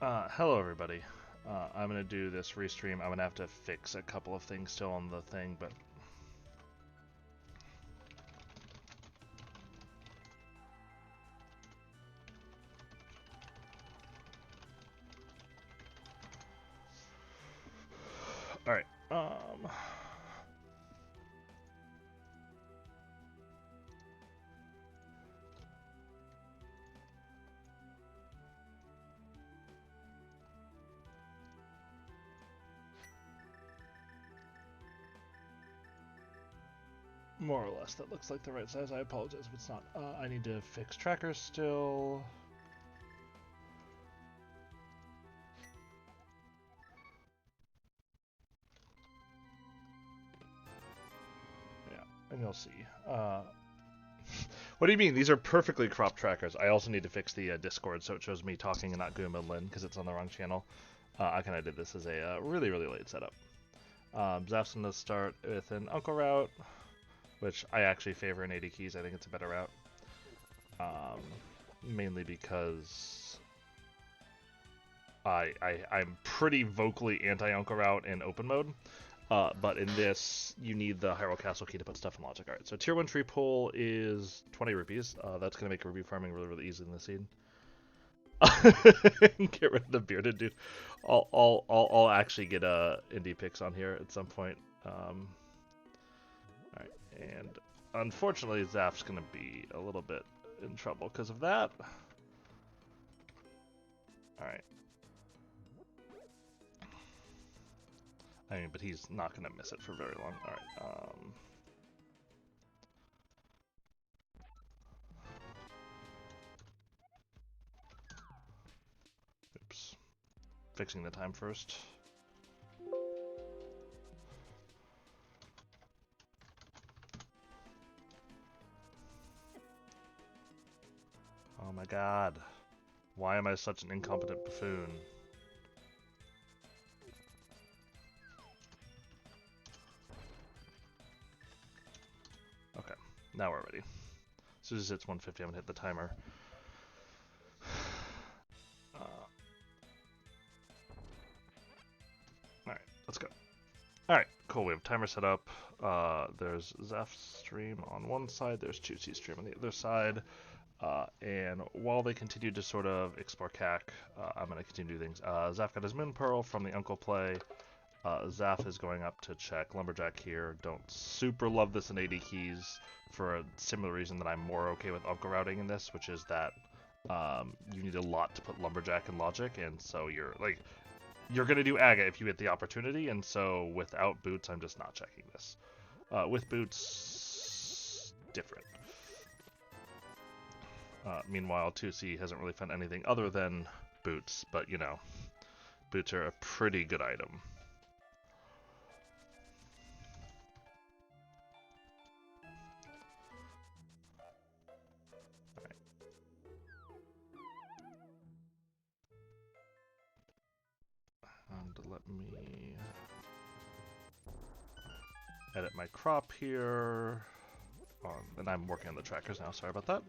Hello everybody. I'm gonna do this restream. I'm gonna have to fix a couple of things still on the thing, but all right. More or less, that looks like the right size. I apologize if it's not. I need to fix trackers still. Yeah, and you'll see. What do you mean? These are perfectly cropped trackers. I also need to fix the Discord so it shows me talking and not Goom and Lynn because it's on the wrong channel. I kind of did this as a really late setup. Zaph's going to start with an Uncle route, which I actually favor in 80 keys. I think it's a better route. Mainly because I'm pretty vocally anti-Uncle route in open mode. But in this, you need the Hyrule Castle key to put stuff in logic. Alright, so tier 1 tree pull is 20 rupees. That's going to make rupee farming really easy in this scene. Get rid of the bearded dude. I'll actually get indie picks on here at some point. Alright, and unfortunately Zaph's going to be a little bit in trouble because of that. Alright. I mean, but he's not going to miss it for very long. Alright, oops. Fixing the time first. Oh my god. Why am I such an incompetent buffoon? Okay, now we're ready. As soon as it hits 150, I'm gonna hit the timer. Alright, let's go. Alright, cool, we have timer set up. There's Zaph's stream on one side, there's TwoC stream on the other side. And while they continue to sort of explore CAC, I'm going to continue to do things. Zaph got his Moon Pearl from the Uncle play. Zaph is going up to check Lumberjack here. Don't super love this in 80 keys for a similar reason that I'm more okay with Uncle routing in this, which is that you need a lot to put Lumberjack in logic, and so you're going to do Aga if you get the opportunity, and so without boots, I'm just not checking this. With boots, different. Meanwhile, TwoC hasn't really found anything other than boots, but you know, boots are a pretty good item. Alright. And let me edit my crop here. And I'm working on the trackers now, sorry about that.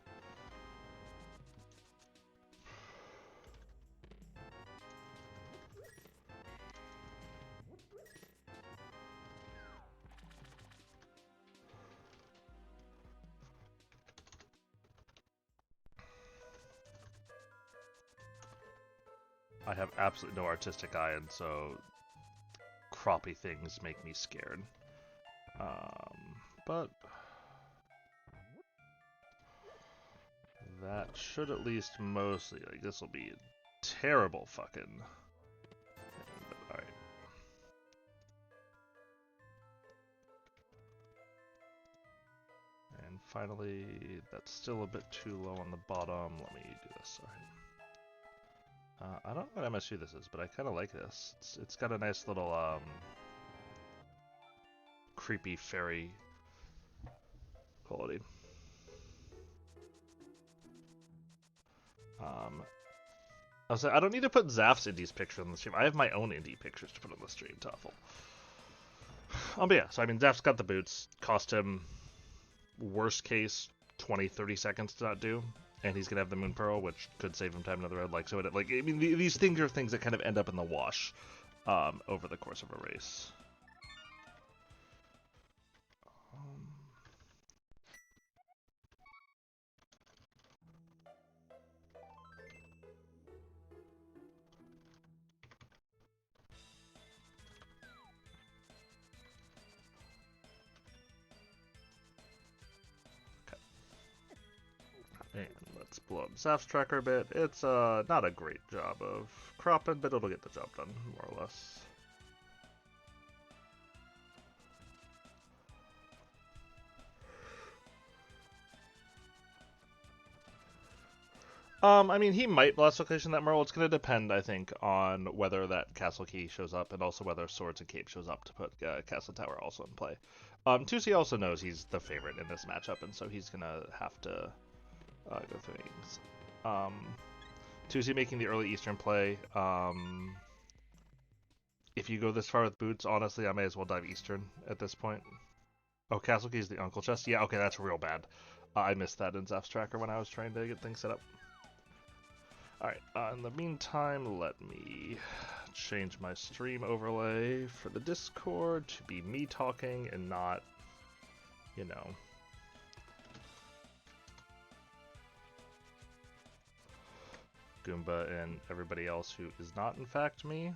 I have absolutely no artistic eye, and so croppy things make me scared. But that should at least mostly, like, this will be a terrible fucking thing, but alright. And finally, that's still a bit too low on the bottom. Let me do this, alright. I don't know what MSU this is, but I kind of like this. It's got a nice little creepy fairy quality. I don't need to put Zaph's Indie's picture on the stream. I have my own Indie pictures to put on the stream, Toffel. But yeah, so I mean, Zaph's got the boots. Cost him, worst case, 20-30 seconds to not do. and he's gonna have the Moon Pearl, which could save him time another round. Like so, I mean, these things are things that kind of end up in the wash over the course of a race. And let's blow up Zaph's tracker a bit. It's not a great job of cropping, but it'll get the job done, more or less. I mean, he might blast location that Merle. It's going to depend, I think, on whether that castle key shows up and also whether Swords and Cape shows up to put Castle Tower also in play. TwoC also knows he's the favorite in this matchup, and so he's going to have to go through things. TwoC making the early Eastern play. If you go this far with boots, honestly, I may as well dive Eastern at this point. Oh, Castle Key is the Uncle Chest? Yeah, okay, that's real bad. I missed that in Zaph's tracker when I was trying to get things set up. Alright, in the meantime, let me change my stream overlay for the Discord to be me talking and not, you know, Goomba and everybody else who is not, in fact, me.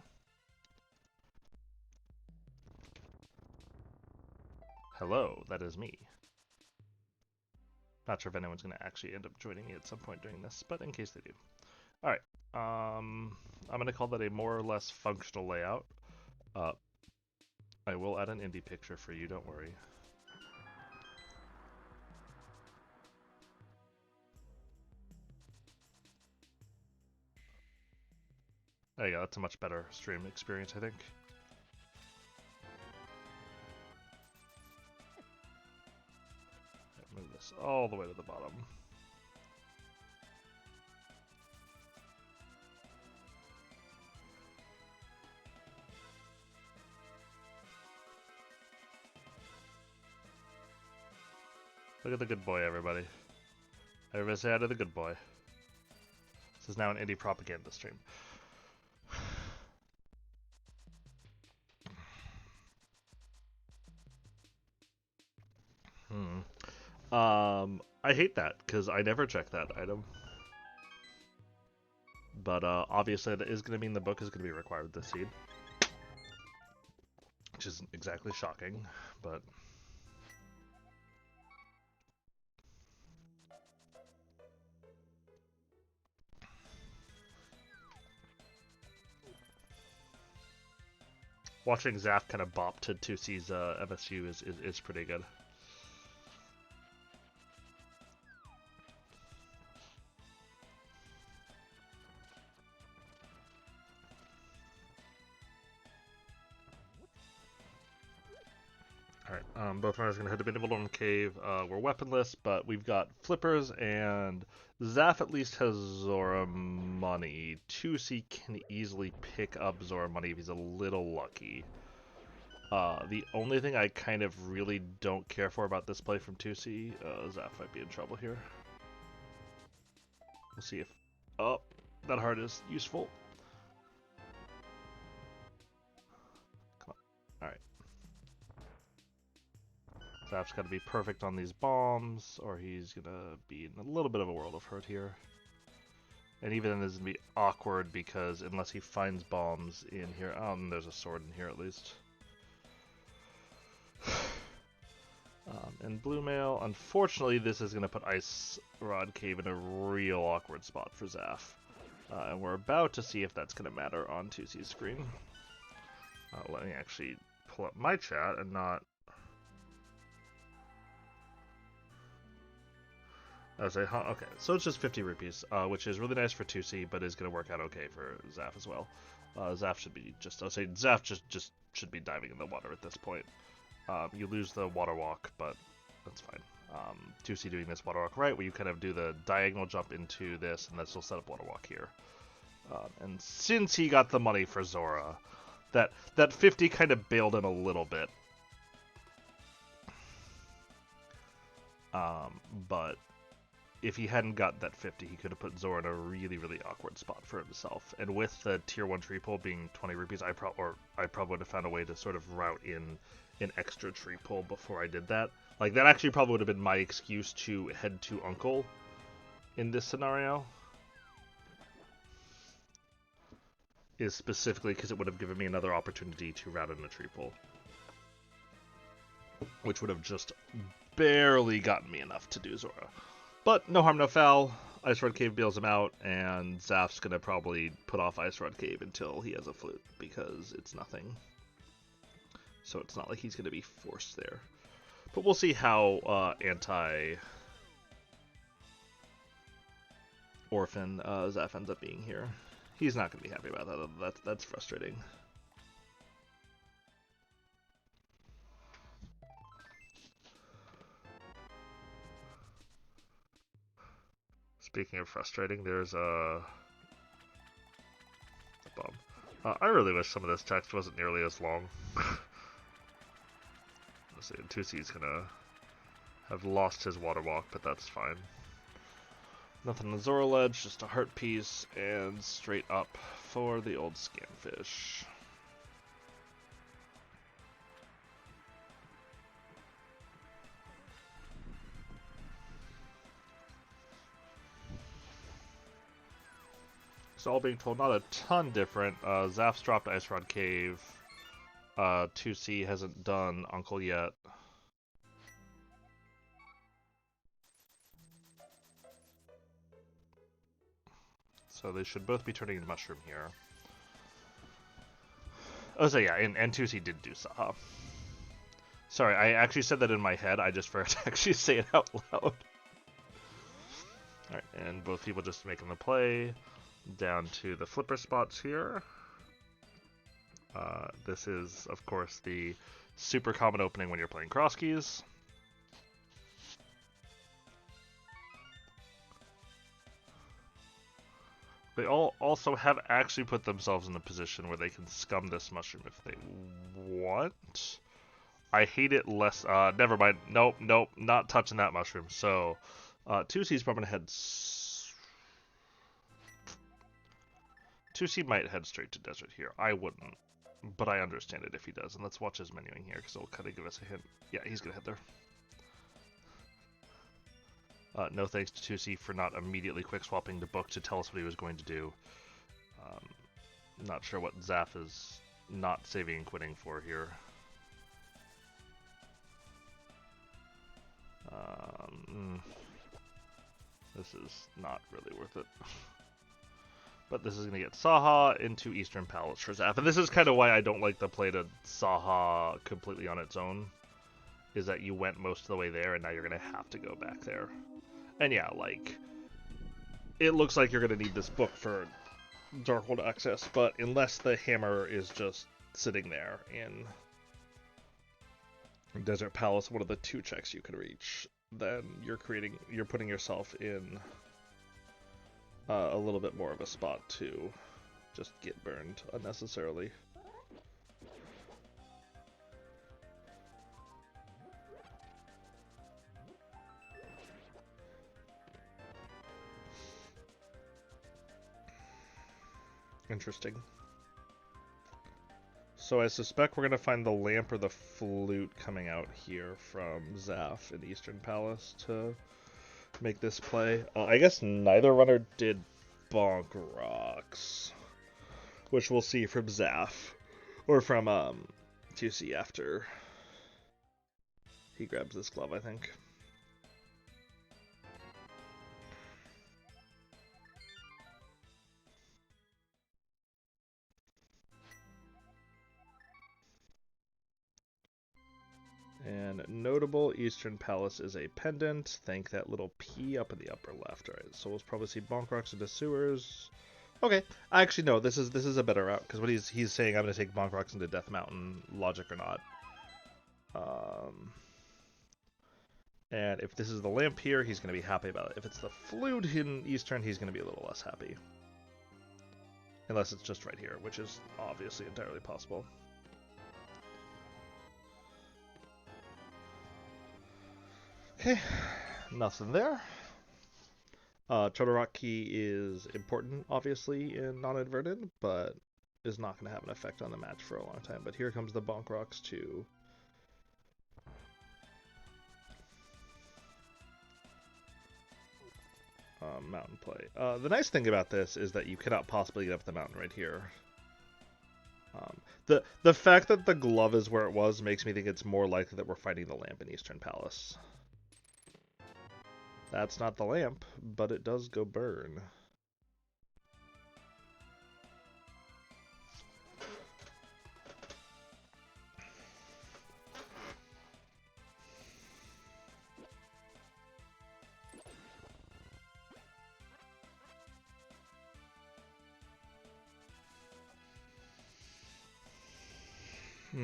Hello, that is me. Not sure if anyone's going to actually end up joining me at some point during this, but in case they do. Alright, I'm going to call that a more or less functional layout. I will add an indie picture for you, don't worry. There you go, that's a much better stream experience, I think. Move this all the way to the bottom. Look at the good boy, everybody. Everybody say hi to the good boy. This is now an indie propaganda stream. I hate that, because I never check that item. But obviously that is going to mean the book is going to be required with this seed. Which isn't exactly shocking, but... Watching Zaph kind of bop to TwoC's MSU is pretty good. Alright, both runners are going to head to Benevolent Cave. We're weaponless, but we've got flippers, and Zaph at least has Zora money. TwoC can easily pick up Zora money if he's a little lucky. The only thing I kind of really don't care for about this play from TwoC, Zaph might be in trouble here. We'll see if... Oh, that heart is useful. Come on. Alright. Zaph's got to be perfect on these bombs, or he's going to be in a little bit of a world of hurt here. And even then, this is going to be awkward, because unless he finds bombs in here... Oh, and there's a sword in here at least. And Blue Mail, unfortunately, this is going to put Ice Rod Cave in a real awkward spot for Zaph. And we're about to see if that's going to matter on TwoC's screen. Let me actually pull up my chat and not... I say, huh? Okay, so it's just 50 rupees, which is really nice for TwoC, but is going to work out okay for Zaph as well. Zaph should be just... I'll say Zaph just should be diving in the water at this point. You lose the water walk, but that's fine. TwoC doing this water walk right, where you kind of do the diagonal jump into this, and this will set up water walk here. And since he got the money for Zora, that 50 kind of bailed him a little bit. But if he hadn't got that 50, he could have put Zora in a really, really awkward spot for himself. And with the tier 1 tree pull being 20 rupees, I probably would have found a way to sort of route in an extra tree pull before I did that. Like, that actually probably would have been my excuse to head to Uncle in this scenario. Is specifically because it would have given me another opportunity to route in a tree pull. Which would have just barely gotten me enough to do Zora. But no harm, no foul. Ice Rod Cave bails him out, and Zaph's gonna probably put off Ice Rod Cave until he has a flute, because it's nothing. So it's not like he's gonna be forced there. But we'll see how anti-orphan Zaph ends up being here. He's not gonna be happy about that. That's frustrating. Speaking of frustrating, there's a bum. I really wish some of this text wasn't nearly as long. Let's see, TwoC's gonna have lost his water walk, but that's fine. Nothing on the Zora ledge, just a heart piece, and straight up for the old Scamfish. So all being told, not a ton different. Zaph's dropped Ice Rod Cave. TwoC hasn't done Uncle yet. So they should both be turning into Mushroom here. Oh, so yeah, and TwoC did do Saha. Sorry, I actually said that in my head. I just forgot to actually say it out loud. Alright, and both people just making the play. Down to the flipper spots here. This is, of course, the super common opening when you're playing cross keys. They all also have actually put themselves in a position where they can scum this mushroom if they want. I hate it less. Never mind. Nope, not touching that mushroom. So, TwoC's probably gonna head. TwoC might head straight to desert here. I wouldn't, but I understand it if he does. And let's watch his menuing here because it'll kind of give us a hint. Yeah, he's gonna head there. No thanks to TwoC for not immediately quick swapping the book to tell us what he was going to do. Not sure what Zaph is not saving and quitting for here. This is not really worth it. But this is going to get Saha into Eastern Palace for Zaph. And this is kind of why I don't like the play to Saha completely on its own. Is that you went most of the way there, and now you're going to have to go back there. And yeah, like, it looks like you're going to need this book for Darkhold access, but unless the hammer is just sitting there in Desert Palace, one of the 2 checks you can reach, then you're putting yourself in a little bit more of a spot to just get burned unnecessarily. Interesting. So I suspect we're going to find the lamp or the flute coming out here from Zaph in Eastern Palace to make this play. I guess neither runner did Bonk Rocks, which we'll see from Zaph, or from TwoC after he grabs this glove, I think. And notable Eastern Palace is a pendant. Thank that little P up in the upper left. Alright, so we'll probably see Bonk Rocks into sewers. Okay, actually no, this is a better route, because what he's saying, I'm going to take Bonk Rocks into Death Mountain, logic or not. And if this is the lamp here, he's going to be happy about it. If it's the flute in Eastern, he's going to be a little less happy. Unless it's just right here, which is obviously entirely possible. Okay, nothing there. Turtle Rock Key is important, obviously, in non-inverted, but is not going to have an effect on the match for a long time. But here comes the Bonk Rocks to mountain play. The nice thing about this is that you cannot possibly get up the mountain right here. The fact that the glove is where it was makes me think it's more likely that we're fighting the lamp in Eastern Palace. That's not the lamp, but it does go burn.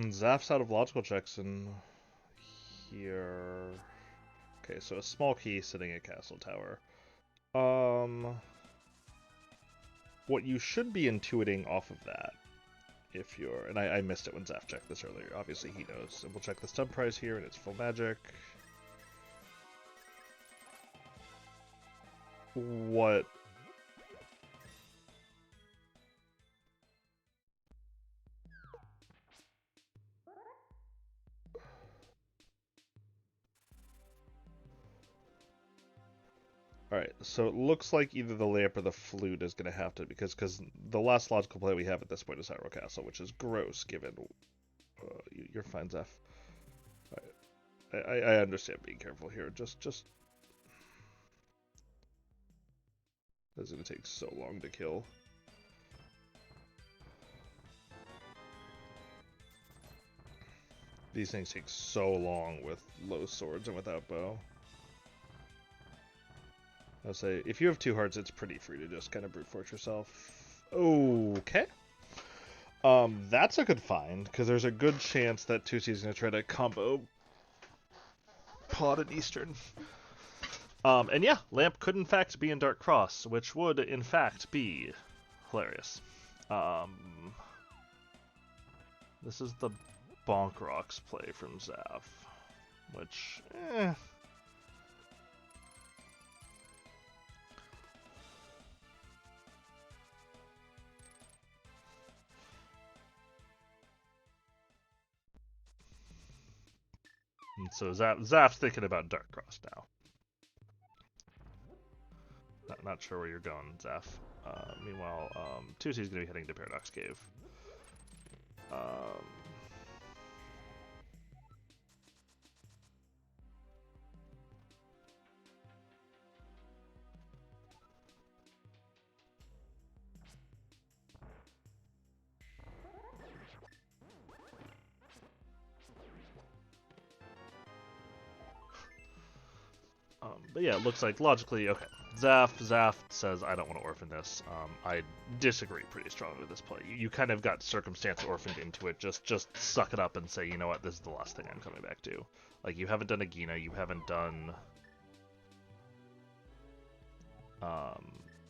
Zaph's out of logical checks in here. Okay, so a small key sitting at Castle Tower. What you should be intuiting off of that, if you're... And I missed it when Zaph checked this earlier. Obviously he knows. And we'll check the stun prize here, and it's full magic. What... Alright, so it looks like either the lamp or the flute is going to have to, because the last logical play we have at this point is Hyrule Castle, which is gross, given... you're fine, Zaph. I understand being careful here, just... This is going to take so long to kill. These things take so long with low swords and without bow. I'll say, if you have 2 hearts, it's pretty free to just kind of brute force yourself. Okay. That's a good find, because there's a good chance that TwoC is going to try to combo Pod and Eastern. And yeah, Lamp could in fact be in Dark Cross, which would in fact be hilarious. This is the Bonk Rocks play from Zaph, which, And so Zaph's thinking about Dark Cross now. Not sure where you're going, Zaph. Meanwhile, TwoC is going to be heading to Paradox Cave. But yeah, it looks like logically, okay. Zaph says, I don't want to orphan this. I disagree pretty strongly with this play. You kind of got circumstance orphaned into it. Just suck it up and say, you know what, this is the last thing I'm coming back to. Like, you haven't done Agina, you haven't done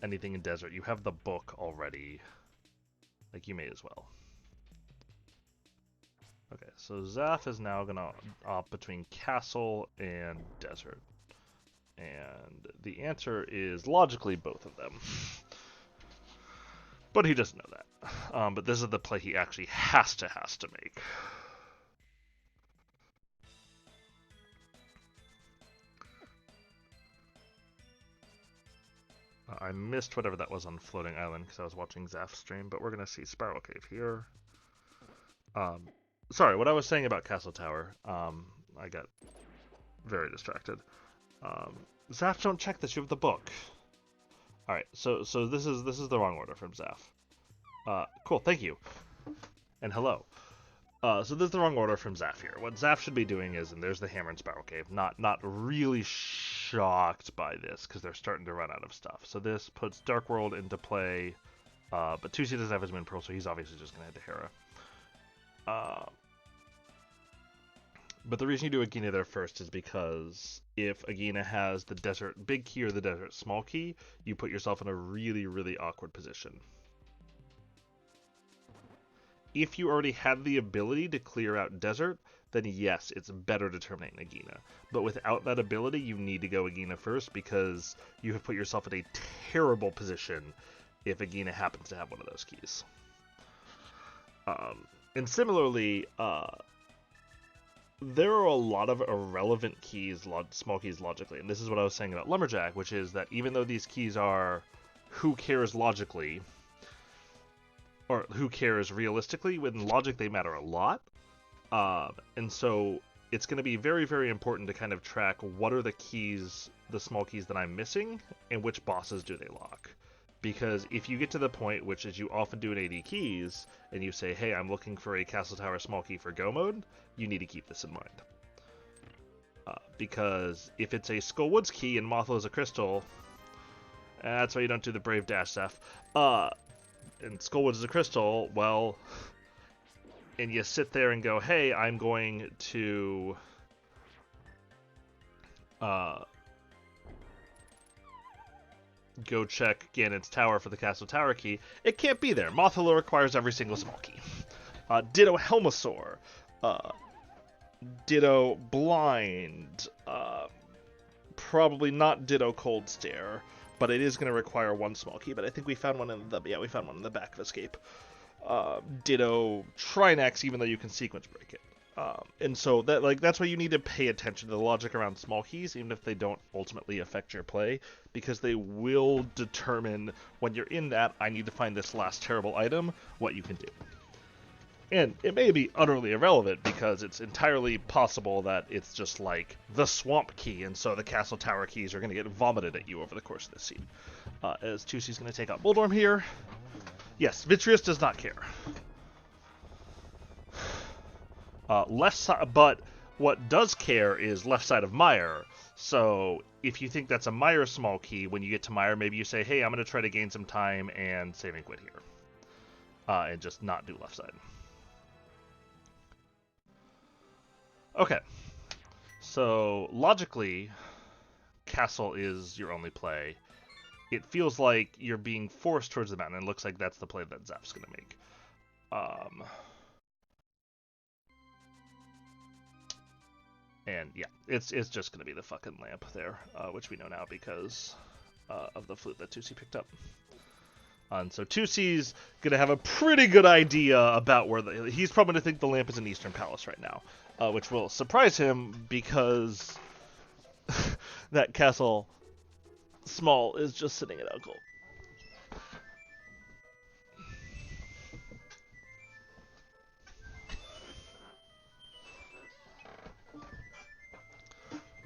anything in Desert. You have the book already. Like, you may as well. Okay, so Zaph is now going to opt between Castle and Desert. And the answer is logically both of them. But he doesn't know that. But this is the play he actually has to make. I missed whatever that was on Floating Island because I was watching Zaph's stream, but we're going to see Spiral Cave here. Sorry, what I was saying about Castle Tower, I got very distracted. Zaph, don't check this. You have the book. All right, so this is the wrong order from Zaph. Cool, thank you, and hello. So this is the wrong order from Zaph here. What Zaph should be doing is, and there's the Hammer and Spiral Cave. Not really shocked by this because they're starting to run out of stuff. So this puts Dark World into play, but TwoC doesn't have his Wind Pearl, so he's obviously just gonna head to Hera. But the reason you do Agina there first is because if Agina has the Desert Big Key or the Desert Small Key, you put yourself in a really, really awkward position. If you already had the ability to clear out Desert, then yes, it's better to terminate Nagina. But without that ability, you need to go Agina first, because you have put yourself in a terrible position if Agina happens to have one of those keys. And similarly, there are a lot of irrelevant keys, small keys logically, and this is what I was saying about Lumberjack, which is that even though these keys are who cares logically, or who cares realistically, in logic they matter a lot. And so it's going to be very, very important to kind of track what are the keys, the small keys that I'm missing, and which bosses do they lock. Because if you get to the point, which is you often do in AD keys, and you say, hey, I'm looking for a Castle Tower small key for Go mode, you need to keep this in mind. Because if it's a Skull Woods key and Mothla is a crystal, that's why you don't do the Brave Dash, Zeph. And Skull Woods is a crystal, well, and you sit there and go, hey, I'm going to go check Ganon's tower for the Castle Tower key. It can't be there. Mothula requires every single small key. Ditto Helmasaur. Ditto Blind. Probably not Ditto Cold Stare, but it is going to require one small key. But I think we found one in the back of Escape. Ditto Trinex, even though you can sequence break it. And so that's why you need to pay attention to the logic around small keys, even if they don't ultimately affect your play, because they will determine when you're in that, I need to find this last terrible item, what you can do. And it may be utterly irrelevant, because it's entirely possible that it's just like the swamp key, and so the Castle Tower keys are going to get vomited at you over the course of this scene. As TwoC's going to take out Bullstorm here. Yes, Vitreous does not care. But what does care is left side of Mire. So if you think that's a Mire small key, when you get to Mire, maybe you say, hey, I'm going to try to gain some time and save and quit here. And just not do left side. Okay. So logically, Castle is your only play. It feels like you're being forced towards the mountain, and it looks like that's the play that Zaph's going to make. And yeah, it's just going to be the fucking lamp there, which we know now because of the flute that TwoC picked up. And so TwoC's going to have a pretty good idea about where he's probably going to think the lamp is in Eastern Palace right now, which will surprise him because that castle small is just sitting at Uncle.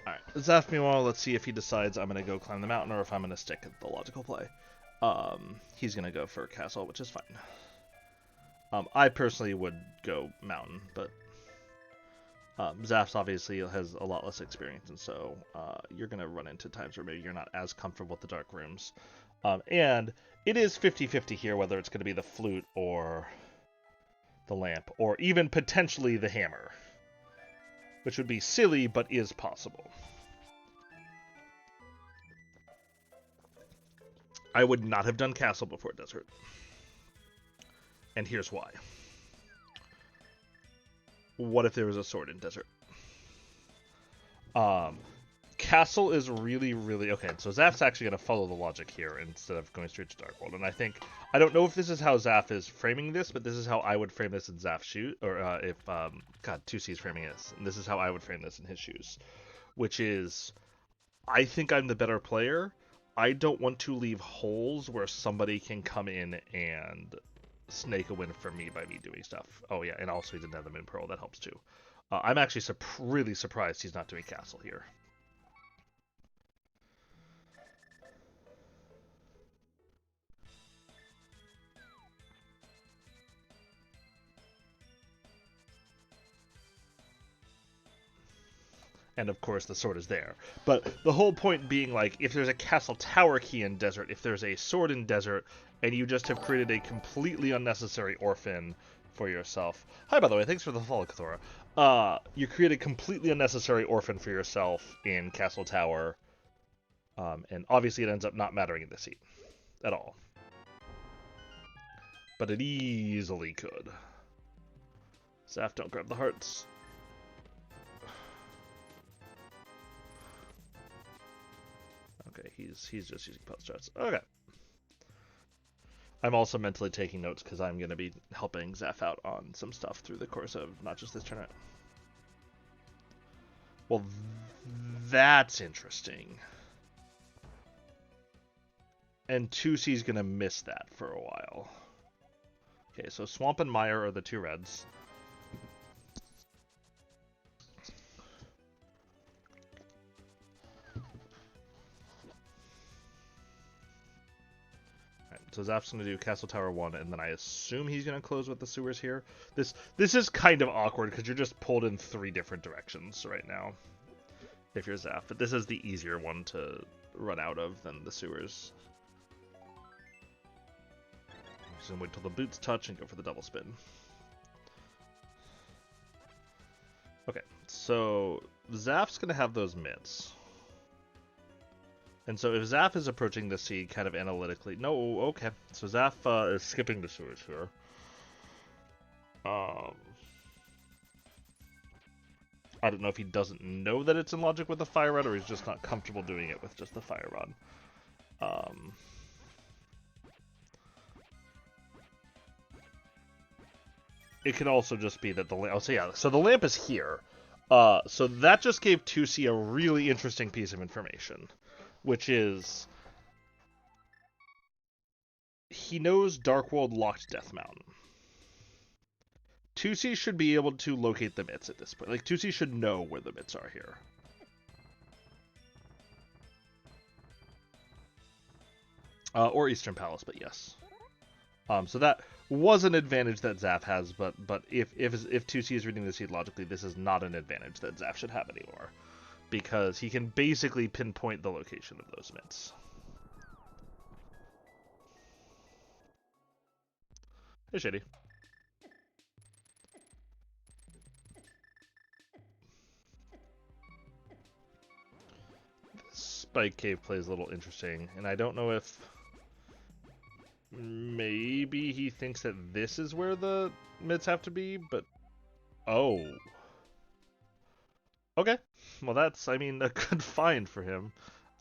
Alright, Zaph, meanwhile, let's see if he decides I'm going to go climb the mountain or if I'm going to stick at the logical play. He's going to go for castle, which is fine. I personally would go mountain, but Zaph's obviously has a lot less experience, and so you're going to run into times where maybe you're not as comfortable with the dark rooms. And it is 50-50 here whether it's going to be the flute or the lamp, or even potentially the hammer. Which would be silly, but is possible. I would not have done castle before desert. And here's why. What if there was a sword in desert? Castle is really, really... Okay, so Zaph's actually going to follow the logic here instead of going straight to Dark World. And I don't know if this is how Zaph is framing this, but this is how I would frame this in Zaph's shoes. Or if, TwoC's framing this. And this is how I would frame this in his shoes. Which is, I think I'm the better player. I don't want to leave holes where somebody can come in and snake a win for me by me doing stuff. Oh yeah, and also he didn't have the Moon Pearl. That helps too. I'm actually really surprised he's not doing castle here. And of course the sword is there. But the whole point being, like, if there's a Castle Tower key in desert, if there's a sword in desert, and you just have created a completely unnecessary orphan for yourself. Hi, by the way, thanks for the follow, Kathora. You create a completely unnecessary orphan for yourself in Castle Tower, and obviously it ends up not mattering in the seat at all. But it easily could. Zaph, don't grab the hearts. Okay, he's just using post strats. Okay. I'm also mentally taking notes because I'm going to be helping Zaph out on some stuff through the course of not just this tournament. Well, that's interesting. And TwoC's going to miss that for a while. Okay, so Swamp and Mire are the two reds. So Zaph's going to do Castle Tower 1, and then I assume he's going to close with the sewers here. This is kind of awkward, because you're just pulled in 3 different directions right now, if you're Zaph. But this is the easier one to run out of than the sewers. Just going to wait till the boots touch and go for the double spin. Okay, so Zaph's going to have those mitts. And so if Zaph is approaching the seed kind of analytically... No, okay. So Zaph is skipping the sewers here. I don't know if he doesn't know that it's in logic with the Fire Rod, or he's just not comfortable doing it with just the Fire Rod. It could also just be that the lamp... Oh, so yeah, so the lamp is here. So that just gave TwoC a really interesting piece of information. Which is, he knows Dark World locked Death Mountain. TwoC should be able to locate the mitts at this point. Like, TwoC should know where the mitts are here. Or Eastern Palace, but yes. So that was an advantage that Zaph has, but if TwoC is reading the seed logically, this is not an advantage that Zaph should have anymore. Because he can basically pinpoint the location of those mitts. Hey, Shady. This Spike Cave play is a little interesting, and I don't know if... Maybe he thinks that this is where the mitts have to be, but... Oh. Okay. Well, that's, I mean, a good find for him.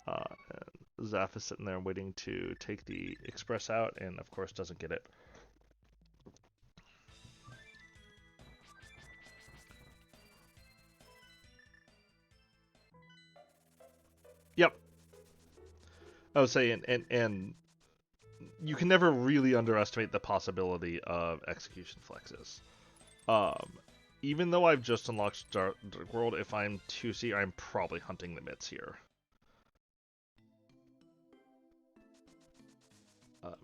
And Zaph is sitting there waiting to take the Express out, and of course doesn't get it. Yep. I would say, and you can never really underestimate the possibility of execution flexes. Even though I've just unlocked Dark World, if I'm TwoC, I'm probably hunting the mitts here.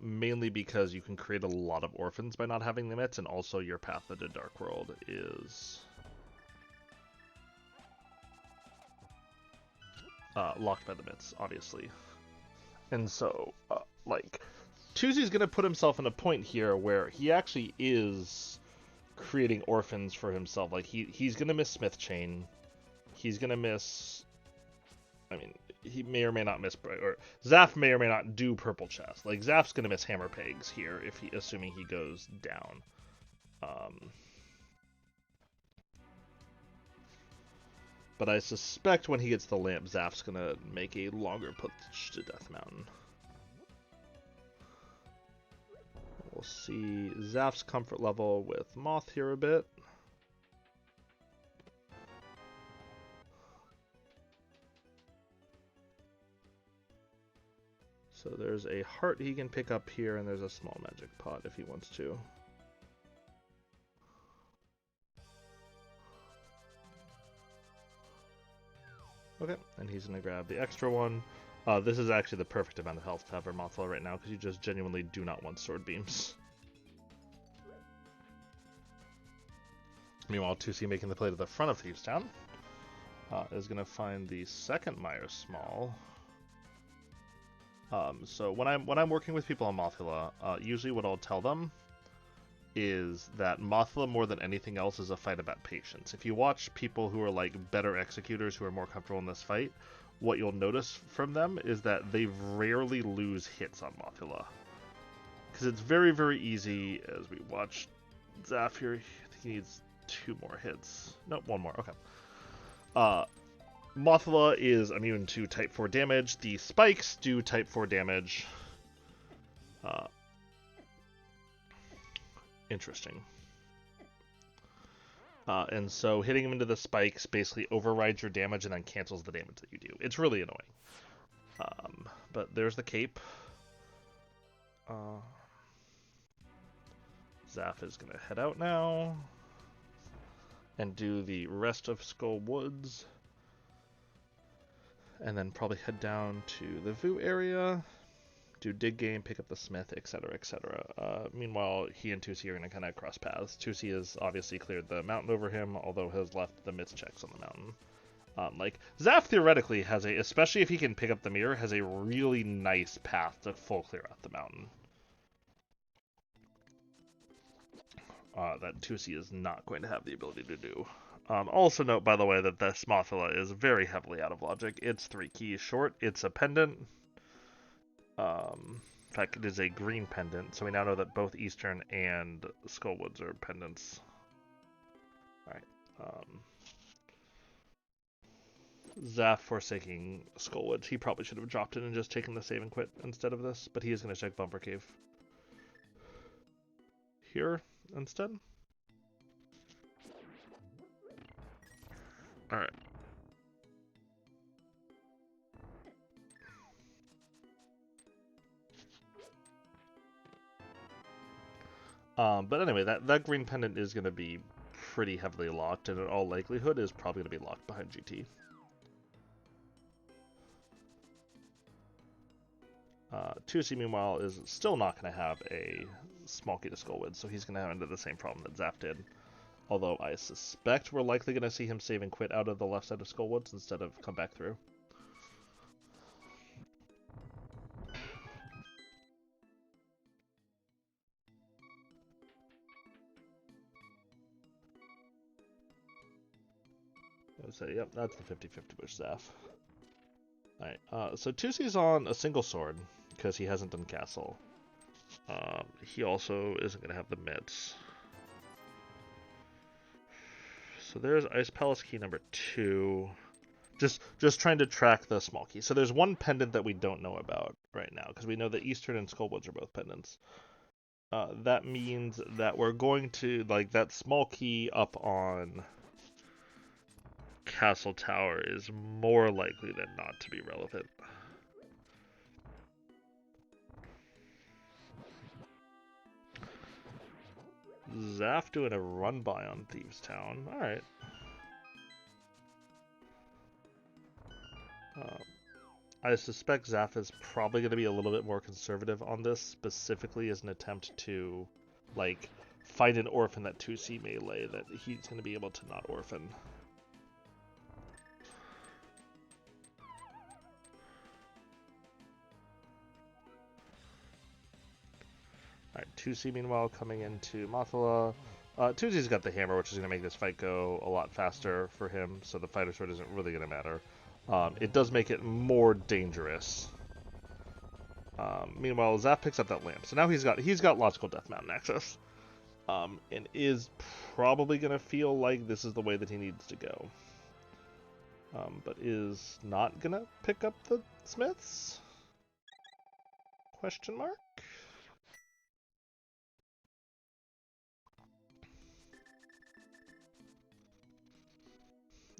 Mainly because you can create a lot of orphans by not having the mitts, and also your path into Dark World is locked by the mitts, obviously. And so, like, TwoC's going to put himself in a point here where he actually is creating orphans for himself. Like, he's going to miss Smith Chain. He's going to miss... I mean, he may or may not miss... Or Zaph may or may not do Purple Chest. Like, Zaph's going to miss Hammer Pegs here, if he, assuming he goes down. But I suspect when he gets the lamp, Zaph's going to make a longer push to Death Mountain. We'll see Zaph's comfort level with Moth here a bit. So there's a heart he can pick up here, and there's a small magic pot if he wants to. Okay, and he's going to grab the extra one. This is actually the perfect amount of health to have our Mothla right now, because you just genuinely do not want sword beams. Meanwhile, TwoC making the play to the front of Thieves Town is going to find the second Mire Small. So when I'm working with people on Mothula, usually what I'll tell them is that Mothula, more than anything else, is a fight about patience. If you watch people who are like better executors who are more comfortable in this fight, what you'll notice from them is that they rarely lose hits on Mothula. Because it's very, very easy, as we watch Zaph here, I think he needs 2 more hits. Nope, 1 more, okay. Mothra is immune to type 4 damage. The spikes do type 4 damage. Interesting. And so hitting him into the spikes basically overrides your damage and then cancels the damage that you do. It's really annoying. But there's the cape. Zaph is going to head out now and do the rest of Skull Woods. And then probably head down to the Vu area, do dig game, pick up the smith, etc., etc. Meanwhile, he and TwoC are going to kind of cross paths. TwoC has obviously cleared the mountain over him, although has left the myth checks on the mountain. Like, Zaph theoretically has a, especially if he can pick up the mirror, has a really nice path to full clear out the mountain. That TwoC is not going to have the ability to do. Also note, by the way, that this Mothra is very heavily out of logic. It's 3 keys short. It's a pendant. In fact, it is a green pendant, so we now know that both Eastern and Skullwoods are pendants. Alright. Zaph forsaking Skullwoods. He probably should have dropped it and just taken the save and quit instead of this, but he is going to check Bumper Cave here instead. Alright. But anyway, that green pendant is going to be pretty heavily locked, and in all likelihood is probably going to be locked behind GT. TwoC, meanwhile, is still not going to have a small key to Skullwood, so he's going to have into the same problem that Zaph did. Although I suspect we're likely going to see him save and quit out of the left side of Skullwoods instead of come back through. So, yep, that's the 50-50 with Zaph. Alright, so TwoC's on a single sword, because he hasn't done Castle. He also isn't going to have the mitts. So there's Ice Palace key number 2. Just trying to track the small key. So there's one pendant that we don't know about right now, because we know that Eastern and Skullwoods are both pendants. That means that we're going to, like, that small key up on Castle Tower is more likely than not to be relevant. Zaph doing a run by on Thieves Town. Alright. I suspect Zaph is probably going to be a little bit more conservative on this, specifically as an attempt to, like, find an orphan that TwoC may lay that he's going to be able to not orphan. Alright, TwoC meanwhile coming into Mothra. TwoC's got the hammer, which is going to make this fight go a lot faster for him, so the fighter sword isn't really going to matter. It does make it more dangerous. Meanwhile, Zaph picks up that lamp, so now he's got logical Death Mountain access, and is probably going to feel like this is the way that he needs to go. But is not going to pick up the Smiths? Question mark?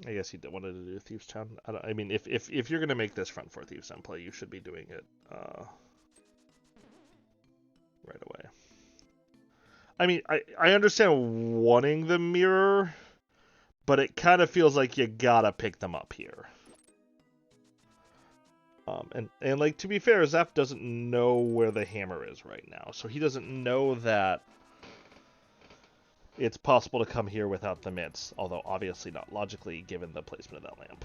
I guess he wanted to do Thieves Town. I mean, if you're gonna make this front for Thieves Town play, you should be doing it right away. I mean, I understand wanting the mirror, but it kind of feels like you gotta pick them up here. And like, to be fair, Zaph doesn't know where the hammer is right now, so he doesn't know that it's possible to come here without the mitts, although obviously not logically given the placement of that lamp.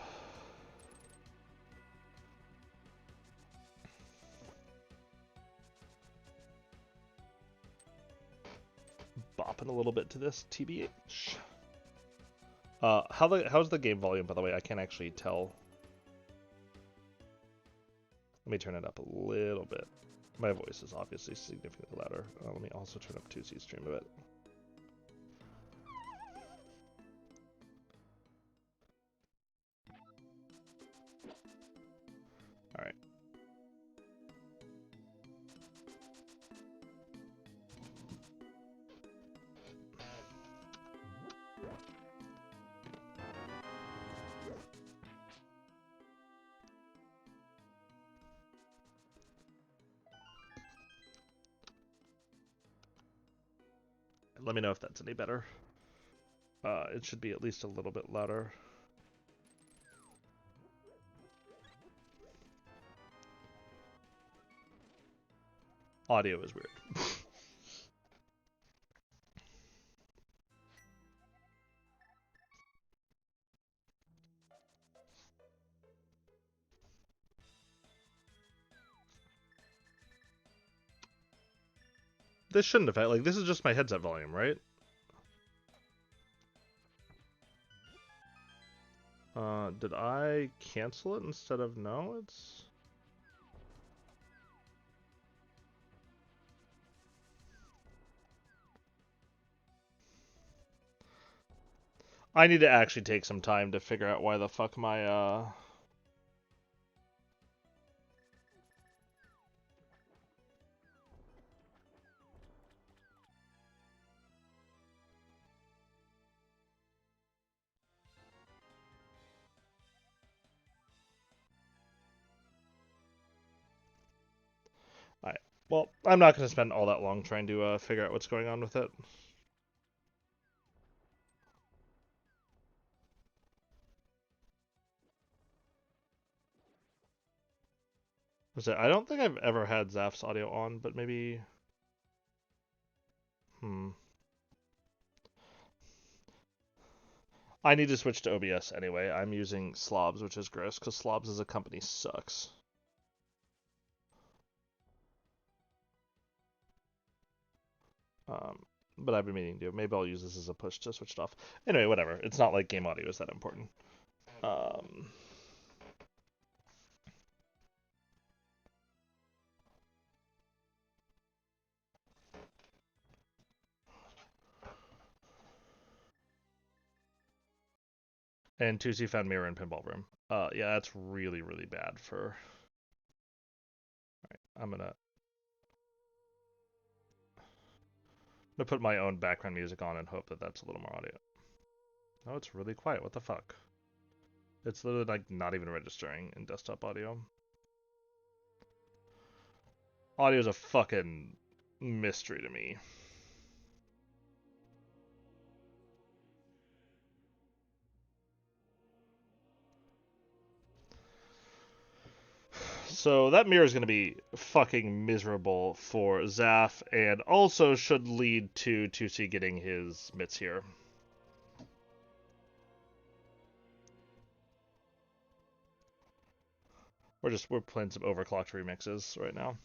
Bopping a little bit to this, TBH. How's the game volume, by the way? I can't actually tell. Let me turn it up a little bit. My voice is obviously significantly louder. Let me also turn up TwoC stream a bit. All right. Let me know if that's any better. It should be at least a little bit louder. Audio is weird. This shouldn't affect, like, this is just my headset volume, right? Did I cancel it instead of no? It's... I need to actually take some time to figure out why the fuck my, Alright. Well, I'm not going to spend all that long trying to figure out what's going on with it. I don't think I've ever had Zaph's audio on, but maybe... I need to switch to OBS anyway. I'm using Slobs, which is gross, because Slobs as a company sucks. But I've been meaning to. Maybe I'll use this as a push to switch it off. Anyway, whatever. It's not like game audio is that important. And TwoC found mirror in pinball room. Yeah, that's really, really bad for... Alright, I'm gonna put my own background music on and hope that that's a little more audio. Oh, it's really quiet. What the fuck? It's literally like not even registering in desktop audio. Audio is a fucking mystery to me. So that mirror is going to be fucking miserable for Zaph, and also should lead to TwoC getting his mitts here. We're playing some overclocked remixes right now.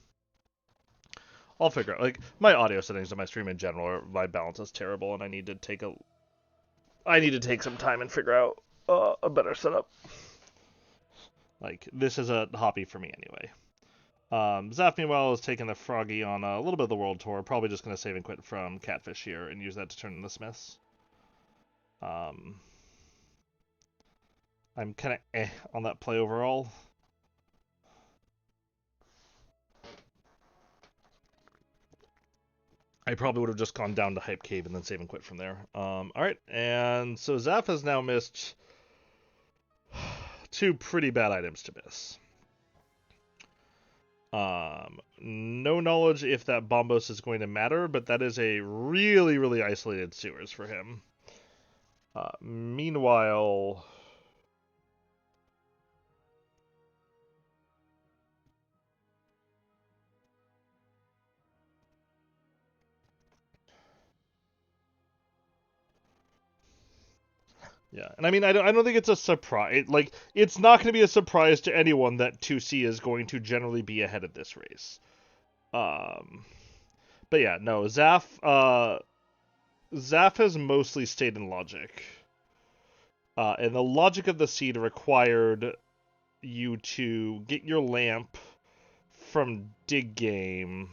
I'll figure out, like, my audio settings on my stream in general, my balance is terrible, and I need to take some time and figure out a better setup. Like, this is a hobby for me anyway. Zaph, meanwhile, is taking the Froggy on a little bit of the world tour. Probably just going to save and quit from Catfish here and use that to turn into Smiths. I'm kind of on that play overall. I probably would have just gone down to Hype Cave and then save and quit from there. Alright, and so Zaph has now missed 2 pretty bad items to miss. No knowledge if that Bombos is going to matter, but that is a really, really isolated sewers for him. Meanwhile... Yeah, and I mean, I don't think it's a surprise. Like, it's not going to be a surprise to anyone that 2C is going to generally be ahead of this race. But yeah, no, Zaph has mostly stayed in logic. And the logic of the seed required you to get your lamp from Dig Game.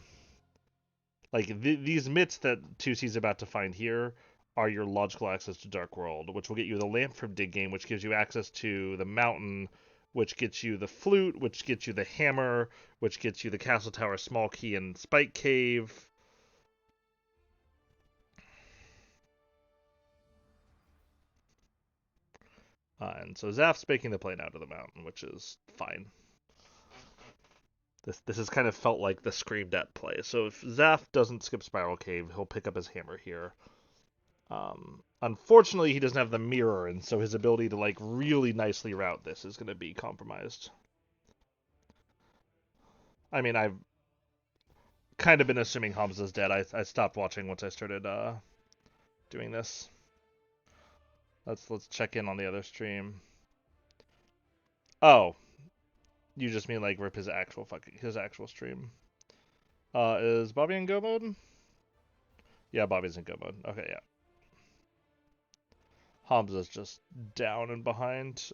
Like, these mitts that 2C is about to find here are your logical access to Dark World, which will get you the lamp from Dig Game, which gives you access to the mountain, which gets you the flute, which gets you the hammer, which gets you the castle tower, small key, and spike cave. And so Zaph's making the play now to the mountain, which is fine. This has kind of felt like the screamed at play. So if Zaph doesn't skip Spiral Cave, he'll pick up his hammer here. Unfortunately, he doesn't have the mirror, and so his ability to like really nicely route this is going to be compromised. I mean, I've kind of been assuming Hamza's dead. I stopped watching once I started doing this. Let's check in on the other stream. Oh, you just mean like rip his actual stream. Is Bobby in go mode? Yeah, Bobby's in go mode. Okay, yeah. Hamza's just down and behind.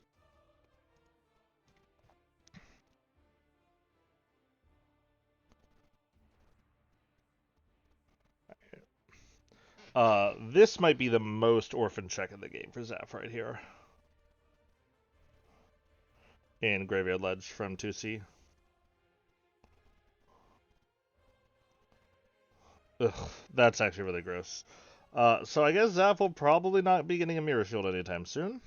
This might be the most orphan check in the game for Zaph right here. And Graveyard Ledge from TwoC. Ugh, that's actually really gross. So I guess Zaph will probably not be getting a Mirror Shield anytime soon.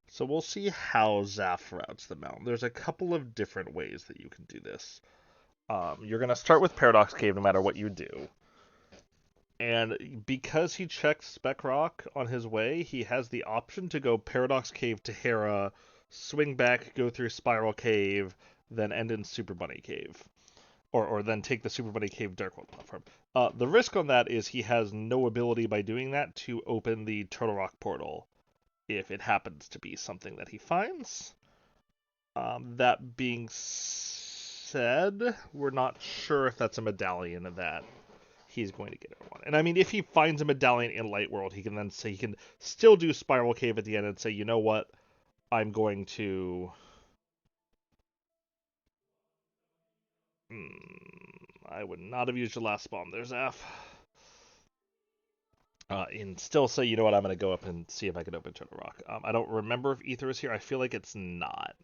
So we'll see how Zaph routes the mountain. There's a couple of different ways that you can do this. You're going to start with Paradox Cave no matter what you do. And because he checked Spec Rock on his way, he has the option to go Paradox Cave to Hera, swing back, go through Spiral Cave, then end in Super Bunny Cave. Or then take the Super Bunny Cave Dark World platform. The risk on that is he has no ability by doing that to open the Turtle Rock portal if it happens to be something that he finds. That being said, we're not sure if that's a medallion that he's going to get everyone. And I mean, if he finds a medallion in Light World, he can then say he can still do Spiral Cave at the end and say, you know what, I'm going to. I would not have used your last bomb there, Zaph. And still say, you know what, I'm going to go up and see if I can open Turtle Rock. I don't remember if Ether is here. I feel like it's not.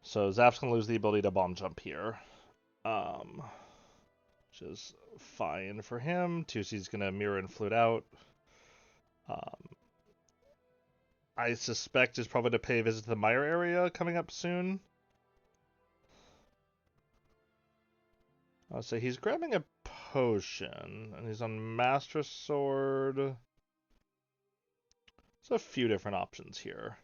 So Zaph's going to lose the ability to bomb jump here. Which is fine for him. TwoC's going to mirror and flute out. I suspect is probably to pay a visit to the Mire area coming up soon. So he's grabbing a potion, and he's on Master Sword. There's a few different options here.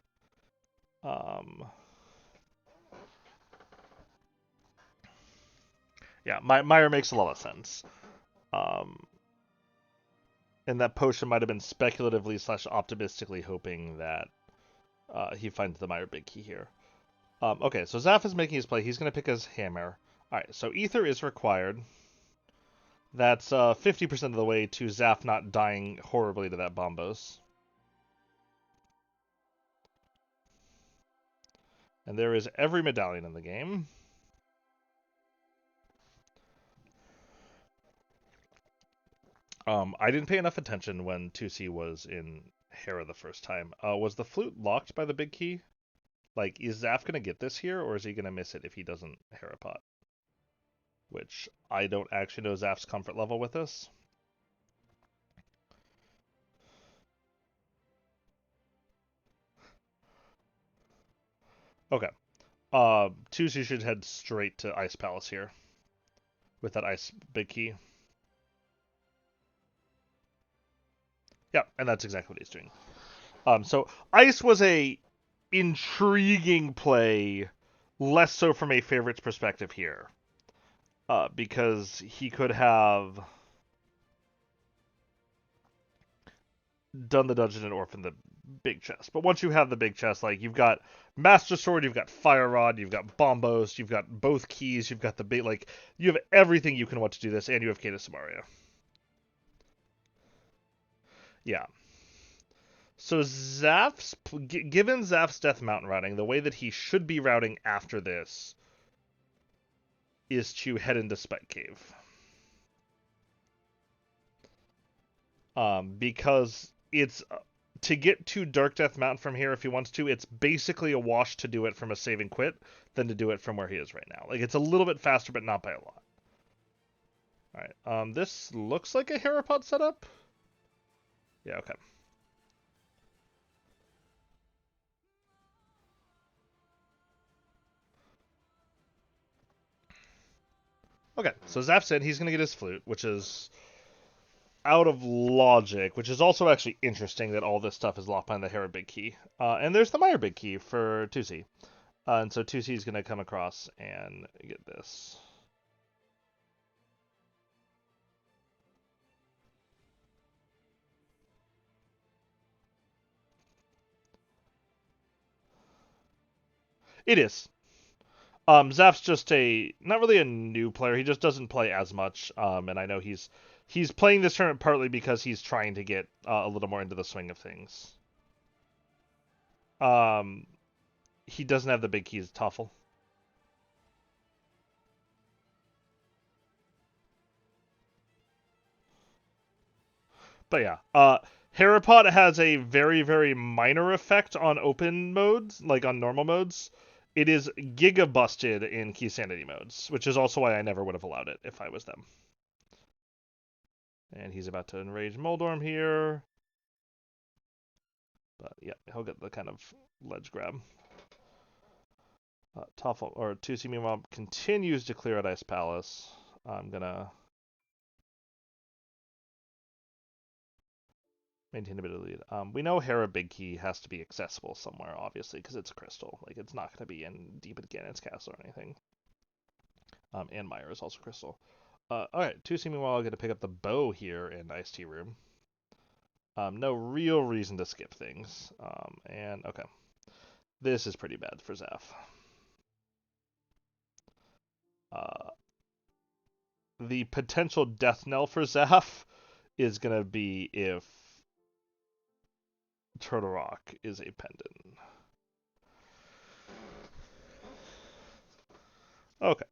Yeah, Mire makes a lot of sense. And that potion might have been speculatively / optimistically hoping that he finds the Mire Big Key here. Okay, so Zaph is making his play. He's going to pick his hammer. Alright, so Ether is required. That's 50% of the way to Zaph not dying horribly to that Bombos. And there is every medallion in the game. I didn't pay enough attention when TwoC was in Hera the first time. Was the flute locked by the big key? Like, is Zaph going to get this here, or is he going to miss it if he doesn't Hera pot? Which, I don't actually know Zaph's comfort level with this. Okay. TwoC should head straight to Ice Palace here. With that ice big key. Yeah, and that's exactly what he's doing. So Ice was a intriguing play, less so from a favorite's perspective here. Because he could have done the dungeon and orphaned the big chest. But once you have the big chest, like, you've got Master Sword, you've got Fire Rod, you've got Bombos, you've got both keys, you've got the big, like, you have everything you can want to do this, and you have Kata Samaria. Yeah. So given Zaph's Death Mountain routing, the way that he should be routing after this is to head into Spike Cave. Because it's to get to Dark Death Mountain from here if he wants to, it's basically a wash to do it from a save and quit than to do it from where he is right now. Like, it's a little bit faster, but not by a lot. Alright, this looks like a Herapod setup. Yeah, okay. Okay, so Zaph's in, he's gonna get his flute, which is out of logic, which is also actually interesting that all this stuff is locked behind the Hera Big Key. And there's the Meyer Big Key for TwoC. And so TwoC is going to come across and get this. It is. Zaph's just not really a new player. He just doesn't play as much. And I know he's playing this tournament partly because he's trying to get a little more into the swing of things. He doesn't have the big keys TOEFL. But yeah, Herapod has a very, very minor effect on open modes, like on normal modes. It is giga busted in key sanity modes, which is also why I never would have allowed it if I was them. And he's about to enrage Moldorm here. But yeah, he'll get the kind of ledge grab. TOEFL, or TwoC meanwhile continues to clear at Ice Palace. I'm gonna maintain a bit of lead. We know Hera Big Key has to be accessible somewhere, obviously, because it's a crystal. Like, it's not going to be in deep in Ganon's castle or anything. And Meyer is also crystal. Alright, TwoC meanwhile going to pick up the bow here in Ice Tea Room. No real reason to skip things. And, okay. This is pretty bad for Zaph. The potential death knell for Zaph is going to be if Turtle Rock is a pendant. Okay.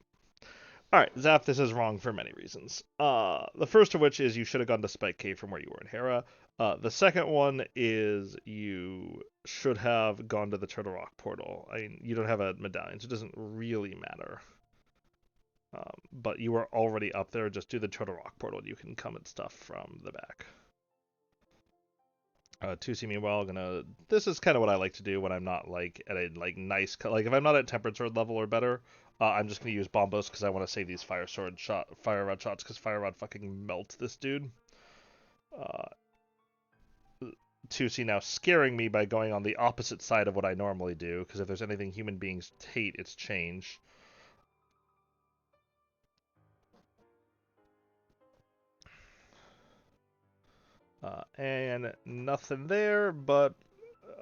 Alright, Zaph, this is wrong for many reasons. The first of which is you should have gone to Spike Cave from where you were in Hera. The second one is you should have gone to the Turtle Rock portal. I mean, you don't have a medallion, so it doesn't really matter. But you are already up there. Just do the Turtle Rock portal. You can come at stuff from the back. TwoC meanwhile, this is kind of what I like to do when I'm not like at a nice if I'm not at Tempered Sword level or better. I'm just gonna use Bombos because I want to save these Fire Rod shots because Fire Rod fucking melts this dude. TwoC now scaring me by going on the opposite side of what I normally do because if there's anything human beings hate, it's change. And nothing there, but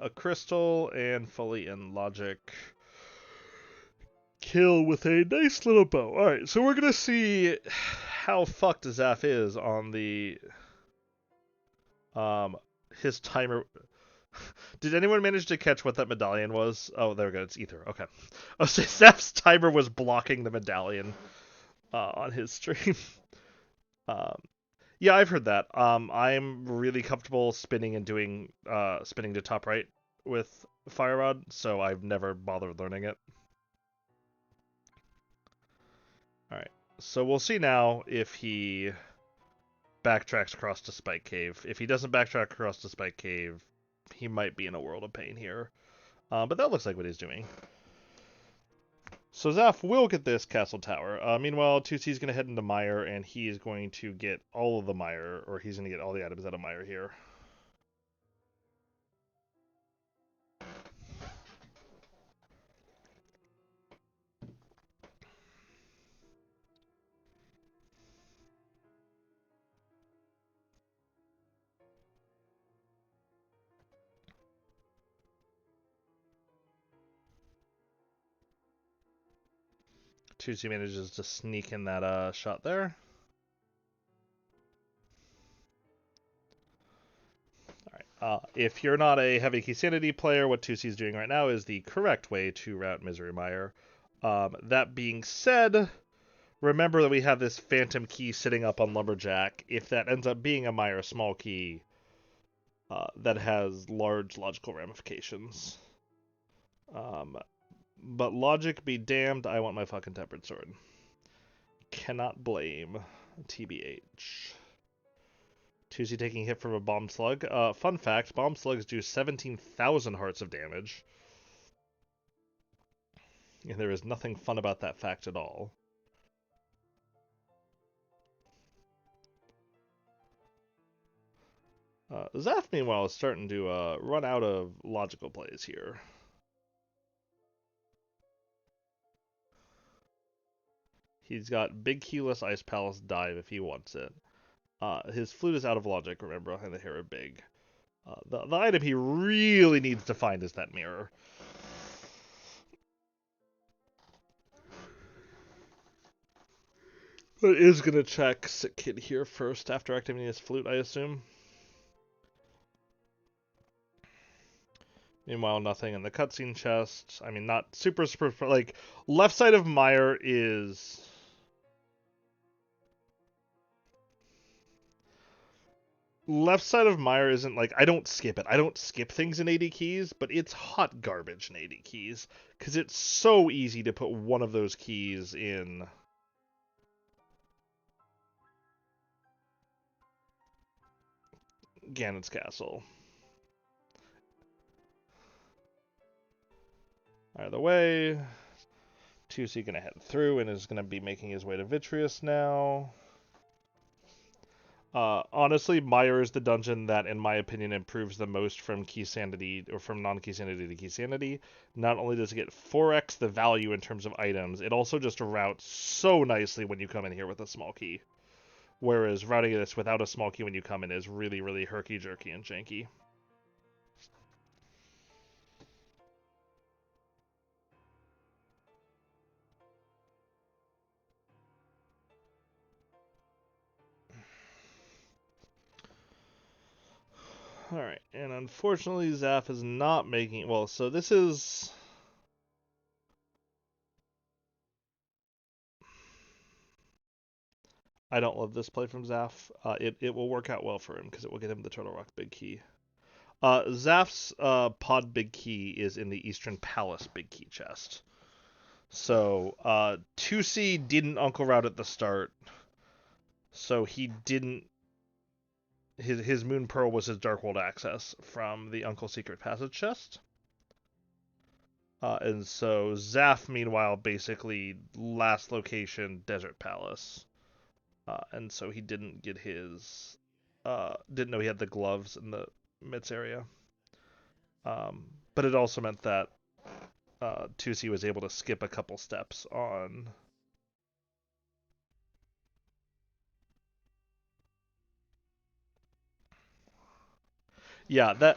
a crystal and fully in logic. Kill with a nice little bow. Alright, so we're gonna see how fucked Zaph is on the his timer. Did anyone manage to catch what that medallion was? Oh, there we go. It's Ether. Okay. Oh, so Zaph's timer was blocking the medallion on his stream. Yeah, I've heard that. I'm really comfortable spinning and doing spinning to top right with Fire Rod, so I've never bothered learning it. Alright, so we'll see now if he backtracks across to Spike Cave. If he doesn't backtrack across to Spike Cave, he might be in a world of pain here. But that looks like what he's doing. So Zaph will get this castle tower. Meanwhile, TwoC's going to head into Meyer, and he is going to get all of the Meyer, or he's going to get all the items out of Meyer here. TwoC manages to sneak in that shot there. Alright, if you're not a heavy key sanity player, what TwoC is doing right now is the correct way to route Misery Meyer. That being said, remember that we have this phantom key sitting up on Lumberjack. If that ends up being a Meyer small key, that has large logical ramifications. But logic be damned, I want my fucking tempered sword. Cannot blame. TBH. TwoC taking hit from a bomb slug. Fun fact, bomb slugs do 17,000 hearts of damage. And there is nothing fun about that fact at all. Zaph, meanwhile, is starting to run out of logical plays here. He's got big keyless Ice Palace dive if he wants it. His flute is out of logic, remember, behind the hair of big. The item he really needs to find is that mirror. But is going to check Sick Kid here first after activating his flute, I assume. Meanwhile, nothing in the cutscene chest. I mean, not super, like, left side of Meyer is... Left side of Meyer isn't like, I don't skip it. I don't skip things in 80 keys, but it's hot garbage in 80 keys. Because it's so easy to put one of those keys in... Ganon's Castle. Either way, TwoC gonna head through and is gonna be making his way to Vitreous now. Honestly, Meyer is the dungeon that, in my opinion, improves the most from key sanity, or from non-key sanity to key sanity. Not only does it get 4x the value in terms of items, it also just routes so nicely when you come in here with a small key. Whereas routing this without a small key when you come in is really, really herky-jerky and janky. Alright, and unfortunately Zaph is not making... Well, so this is... I don't love this play from Zaph. It will work out well for him, because it will get him the Turtle Rock Big Key. Zaph's pod Big Key is in the Eastern Palace Big Key chest. So, TwoC didn't Uncle Route at the start, so he didn't... His Moon Pearl was his Dark World access from the Uncle Secret Passage chest. And so Zaph, meanwhile, basically last location, Desert Palace. And so he didn't get his... didn't know he had the gloves in the Mitz area. But it also meant that TwoC was able to skip a couple steps on... Yeah,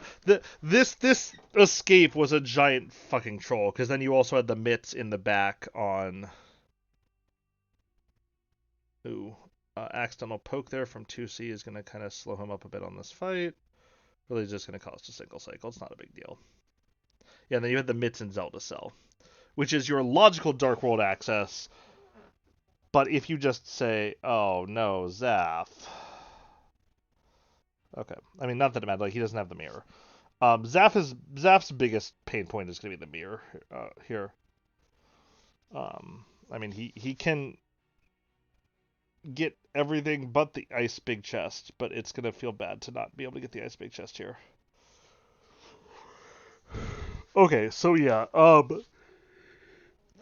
this escape was a giant fucking troll, because then you also had the mitts in the back on... Ooh, accidental poke there from TwoC is going to kind of slow him up a bit on this fight. Really just going to cost a single cycle. It's not a big deal. Yeah, and then you had the mitts in Zelda Cell, which is your logical Dark World access. But if you just say, oh no, Zaph... Okay. I mean, not that it matters. Like, he doesn't have the mirror. Zaph's biggest pain point is going to be the mirror here. I mean, he can get everything but the ice big chest, but it's going to feel bad to not be able to get the ice big chest here. Okay, so yeah,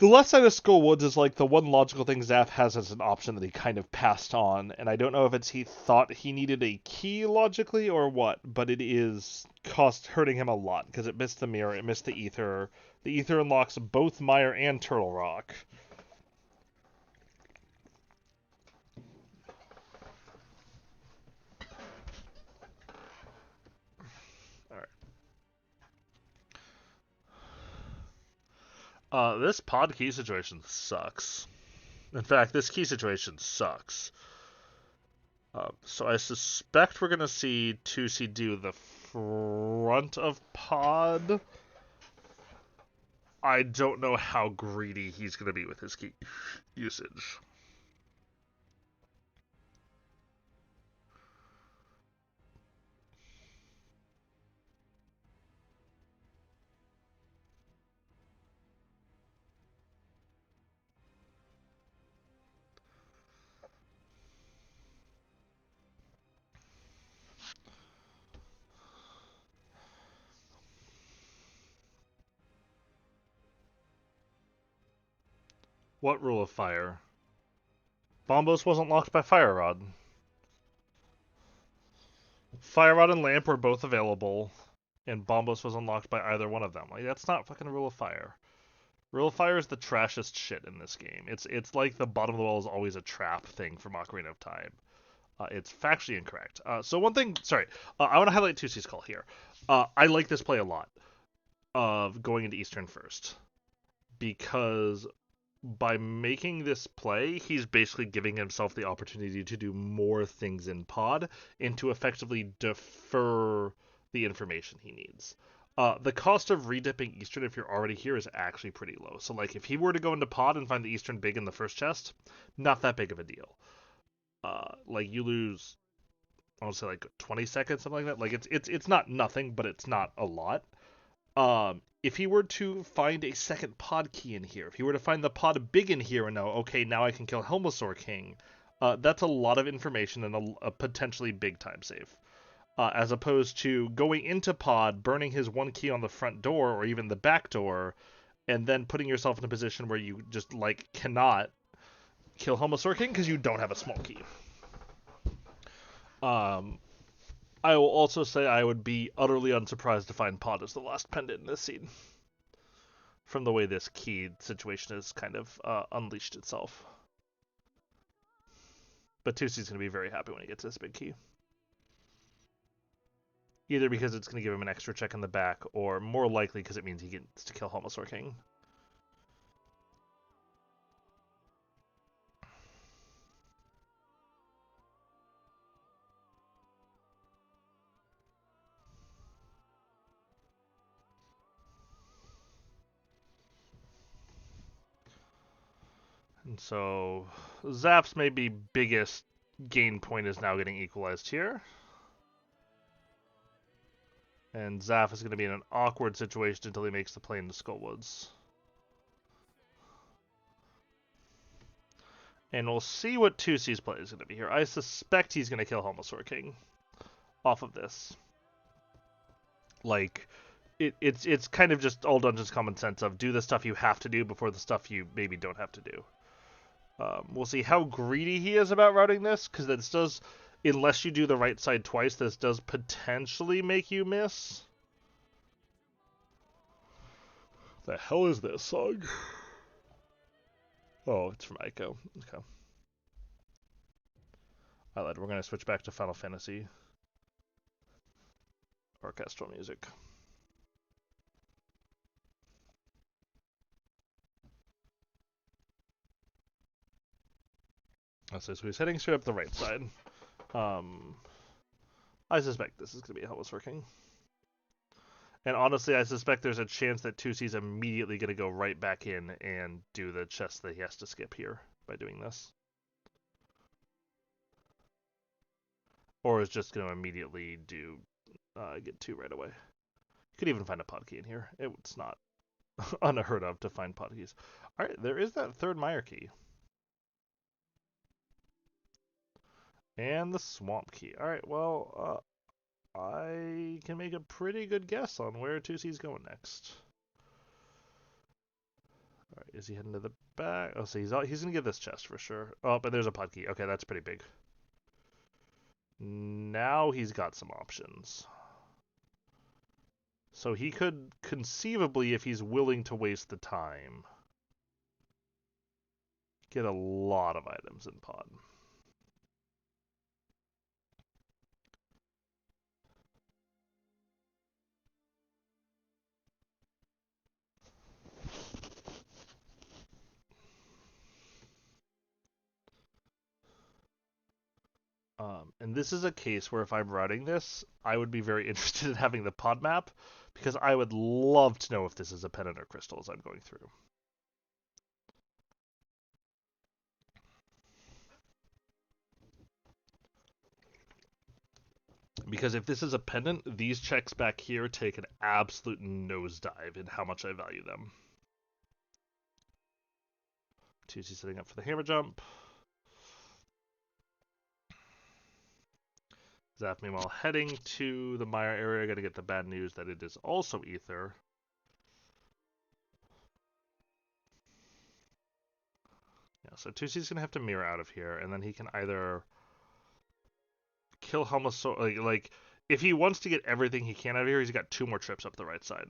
the left side of Skull Woods is like the one logical thing Zaph has as an option that he kind of passed on, and I don't know if it's he thought he needed a key logically or what, but it is hurting him a lot, because it missed the mirror, it missed the ether. The ether unlocks both Meyer and Turtle Rock. This pod key situation sucks. In fact, this key situation sucks. So I suspect we're going to see TwoC do the front of pod. I don't know how greedy he's going to be with his key usage. What rule of fire? Bombos wasn't locked by Fire Rod. Fire Rod and Lamp were both available, and Bombos was unlocked by either one of them. Like, that's not fucking Rule of Fire. Rule of Fire is the trashest shit in this game. It's like the bottom of the wall is always a trap thing from Ocarina of Time. It's factually incorrect. So one thing, sorry, I want to highlight TwoC's call here. I like this play a lot of going into Eastern first, because by making this play, he's basically giving himself the opportunity to do more things in pod and to effectively defer the information he needs. The cost of redipping Eastern if you're already here is actually pretty low. So, like, if he were to go into pod and find the Eastern big in the first chest, not that big of a deal. Like, you lose, I want to say, like 20 seconds, something like that. Like, it's not nothing, but it's not a lot. If he were to find a second pod key in here, if he were to find the pod big in here and know, okay, now I can kill Helmasaur King, that's a lot of information and a potentially big time save. As opposed to going into pod, burning his one key on the front door or even the back door, and then putting yourself in a position where you just, like, cannot kill Helmasaur King because you don't have a small key. I will also say I would be utterly unsurprised to find pod as the last pendant in this scene, from the way this key situation has kind of unleashed itself. But TwoC's going to be very happy when he gets this big key. Either because it's going to give him an extra check in the back, or more likely because it means he gets to kill Helmasaur King. And so Zap's maybe biggest gain point is now getting equalized here. And Zaph is going to be in an awkward situation until he makes the play into Skullwoods. And we'll see what TwoC's play is going to be here. I suspect he's going to kill Helmasaur King off of this. Like, it's kind of just all Dungeons common sense of do the stuff you have to do before the stuff you maybe don't have to do. We'll see how greedy he is about routing this, because this does, unless you do the right side twice, this does potentially make you miss. The hell is this song? Oh, it's from Ico. Okay. Alright, we're going to switch back to Final Fantasy orchestral music. So he's heading straight up the right side. I suspect this is going to be a Helmasaur King. And honestly, I suspect there's a chance that TwoC's immediately going to go right back in and do the chest that he has to skip here by doing this. Or is just going to immediately do get 2 right away. You could even find a pod key in here. It's not unheard of to find pod keys. Alright, there is that third Mire key. And the Swamp key. Alright, well, I can make a pretty good guess on where TwoC's going next. Alright, is he heading to the back? Oh, so he's going to get this chest for sure. Oh, but there's a pod key. Okay, that's pretty big. Now he's got some options. So he could conceivably, if he's willing to waste the time, get a lot of items in pod. And this is a case where if I'm routing this, I would be very interested in having the pod map, because I would love to know if this is a pendant or crystal as I'm going through. Because if this is a pendant, these checks back here take an absolute nosedive in how much I value them. TC setting up for the hammer jump. Zaph, meanwhile, heading to the Mire area. Gotta get the bad news that it is also Ether. so TwoC's gonna have to mirror out of here, and then he can either kill Helmasaur, like if he wants to get everything he can out of here, he's got 2 more trips up the right side.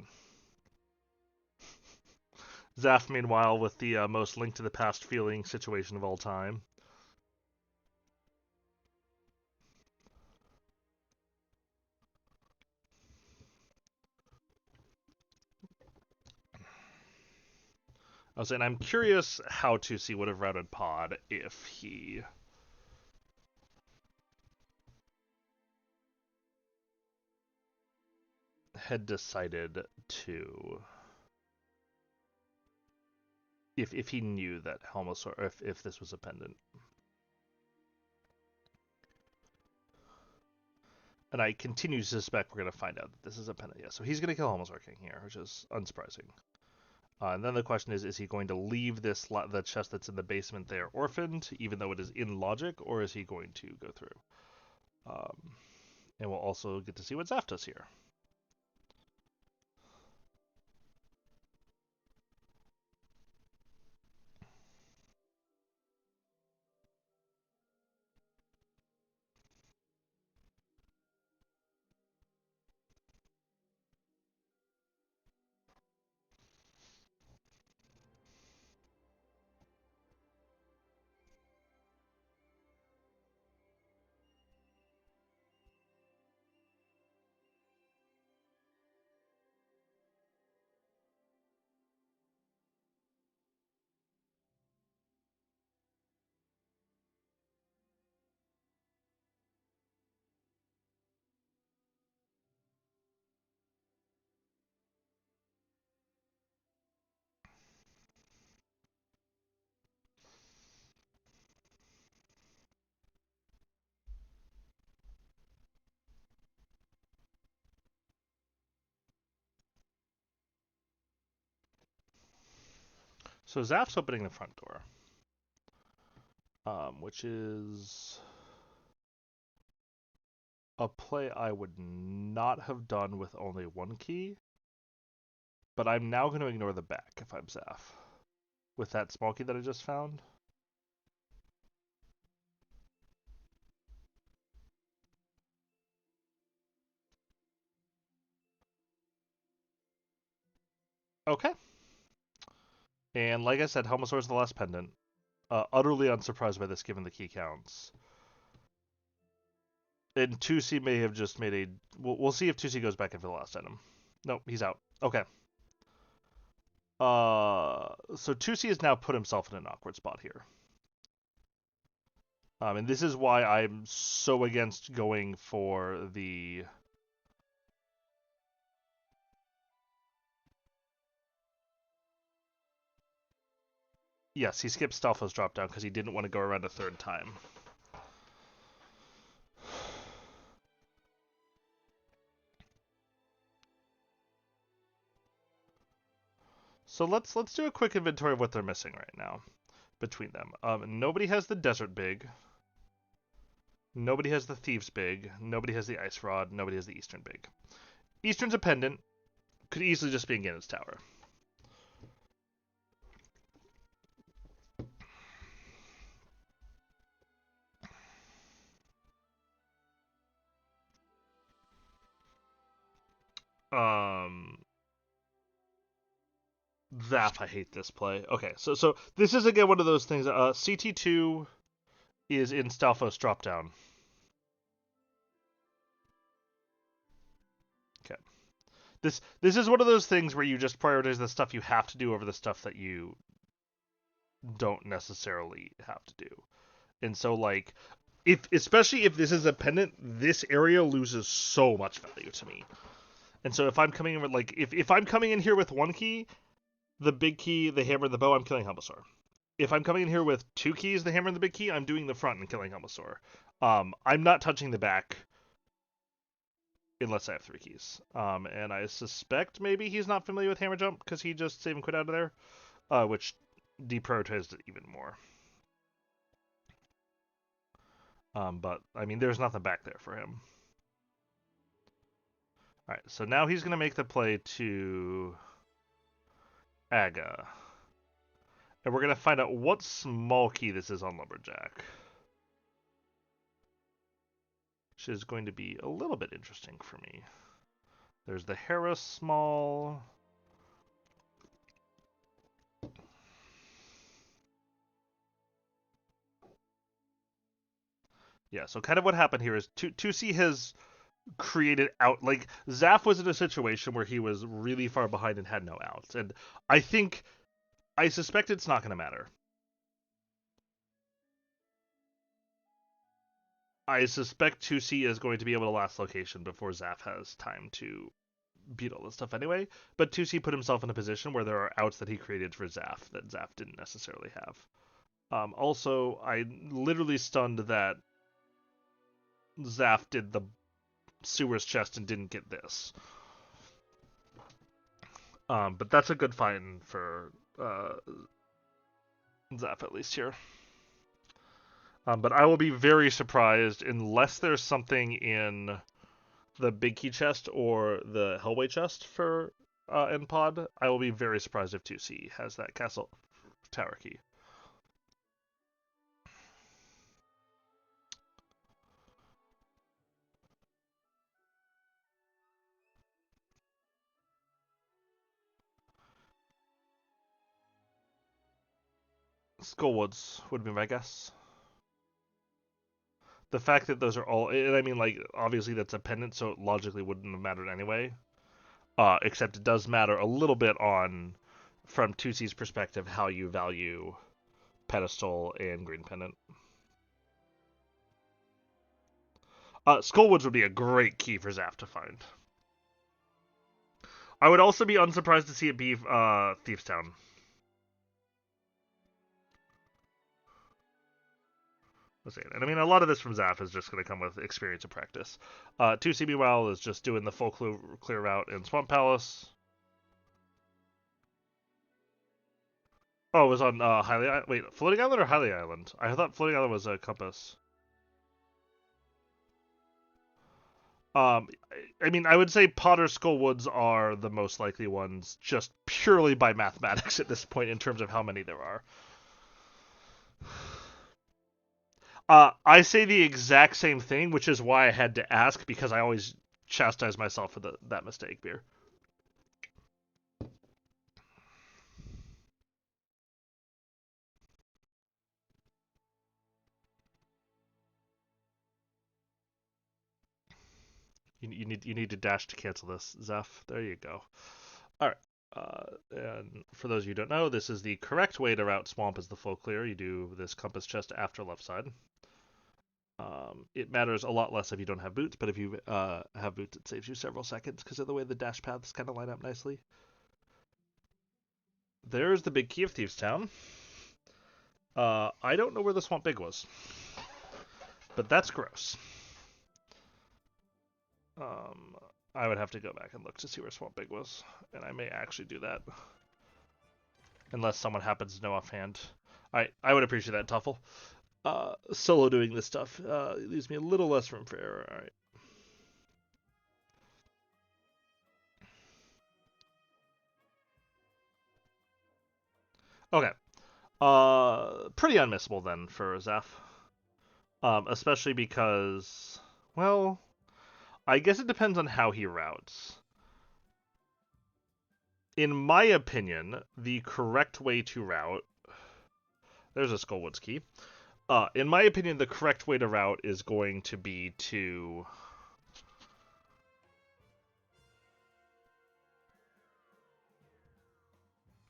Zaph, meanwhile, with the most Link to the Past feeling situation of all time. I was saying, I'm curious how TwoC would have routed Pod if he had decided to, if he knew that Helmasaur, if this was a pendant. And I continue to suspect we're going to find out that this is a pendant. Yeah, so he's going to kill Helmasaur King here, which is unsurprising. And then the question is he going to leave the chest that's in the basement there orphaned, even though it is in logic, or is he going to go through? And we'll also get to see what Zaph does here. So Zaph's opening the front door, which is a play I would not have done with only 1 key, but I'm now going to ignore the back if I'm Zaph. With that small key that I just found. Okay. And like I said, Helmasaur's the last pendant. Utterly unsurprised by this given the key counts. And TwoC may have just made a... We'll see if TwoC goes back in for the last item. Nope, he's out. Okay. So TwoC has now put himself in an awkward spot here. And this is why I'm so against going for the... Yes, he skipped Stalfo's drop down because he didn't want to go around a 3rd time. So let's do a quick inventory of what they're missing right now between them. Nobody has the Desert Big. Nobody has the Thieves Big. Nobody has the Ice Rod. Nobody has the Eastern Big. Eastern's a pendant. Could easily just be in Ganon's Tower. Zaph, I hate this play. Okay, so this is again one of those things. CT2 is in Stalfos dropdown. Okay. This is one of those things where you just prioritize the stuff you have to do over the stuff that you don't necessarily have to do. And so like especially if this is a pendant, this area loses so much value to me. And so if I'm coming in with like if I'm coming in here with 1 key, the big key, the hammer, and the bow, I'm killing Helmasaur. If I'm coming in here with 2 keys, the hammer and the big key, I'm doing the front and killing Helmasaur. I'm not touching the back unless I have 3 keys. And I suspect maybe he's not familiar with hammer jump because he just save and quit out of there, which deprioritized it even more. But I mean, there's nothing back there for him. All right, so now he's gonna make the play to Aga. And we're going to find out what small key this is on Lumberjack. Which is going to be a little bit interesting for me. There's the Harris small. Yeah, so kind of what happened here is TwoC has created out, like, Zaph was in a situation where he was really far behind and had no outs. And I suspect it's not going to matter. I suspect 2C is going to be able to last location before Zaph has time to beat all this stuff anyway. But 2C put himself in a position where there are outs that he created for Zaph that Zaph didn't necessarily have. Also, I literally stunned that Zaph did the sewers chest and didn't get this. But that's a good find for Zaph, at least here. But I will be very surprised unless there's something in the big key chest or the Hellway chest for NPod. I will be very surprised if 2C has that castle tower key. Skullwoods would be my guess. The fact that those are all, and I mean, like, obviously that's a pendant, so it logically wouldn't have mattered anyway. Except it does matter a little bit on, from 2C's perspective, how you value pedestal and green pendant. Skullwoods would be a great key for Zaph to find. I would also be unsurprised to see it be Thieves Town. And I mean, a lot of this from Zaph is just going to come with experience and practice. 2C, meanwhile, is just doing the full clear route in Swamp Palace. Oh, it was on Highly Island. Wait, Floating Island or Highly Island? I thought Floating Island was a compass. I mean, I would say Potter Skullwoods are the most likely ones, just purely by mathematics at this point in terms of how many there are. I say the exact same thing, which is why I had to ask, because I always chastise myself for that mistake, Beer. You need to dash to cancel this, Zeph. There you go. All right. And for those of you who don't know, this is the correct way to route Swamp as the full clear. You do this compass chest after left side. It matters a lot less if you don't have boots, but if you have boots, it saves you several seconds because of the way the dash paths kind of line up nicely. There's the big key of Thieves Town. I don't know where the Swamp Big was, but that's gross. I would have to go back and look to see where Swamp Big was, and I may actually do that. Unless someone happens to know offhand. I would appreciate that, Tuffle. Solo doing this stuff leaves me a little less room for error. Alright. Okay. Pretty unmissable then for Zaph. Especially because, well, I guess it depends on how he routes. In my opinion, the correct way to route... There's a Skullwoods key. In my opinion, the correct way to route is going to be to...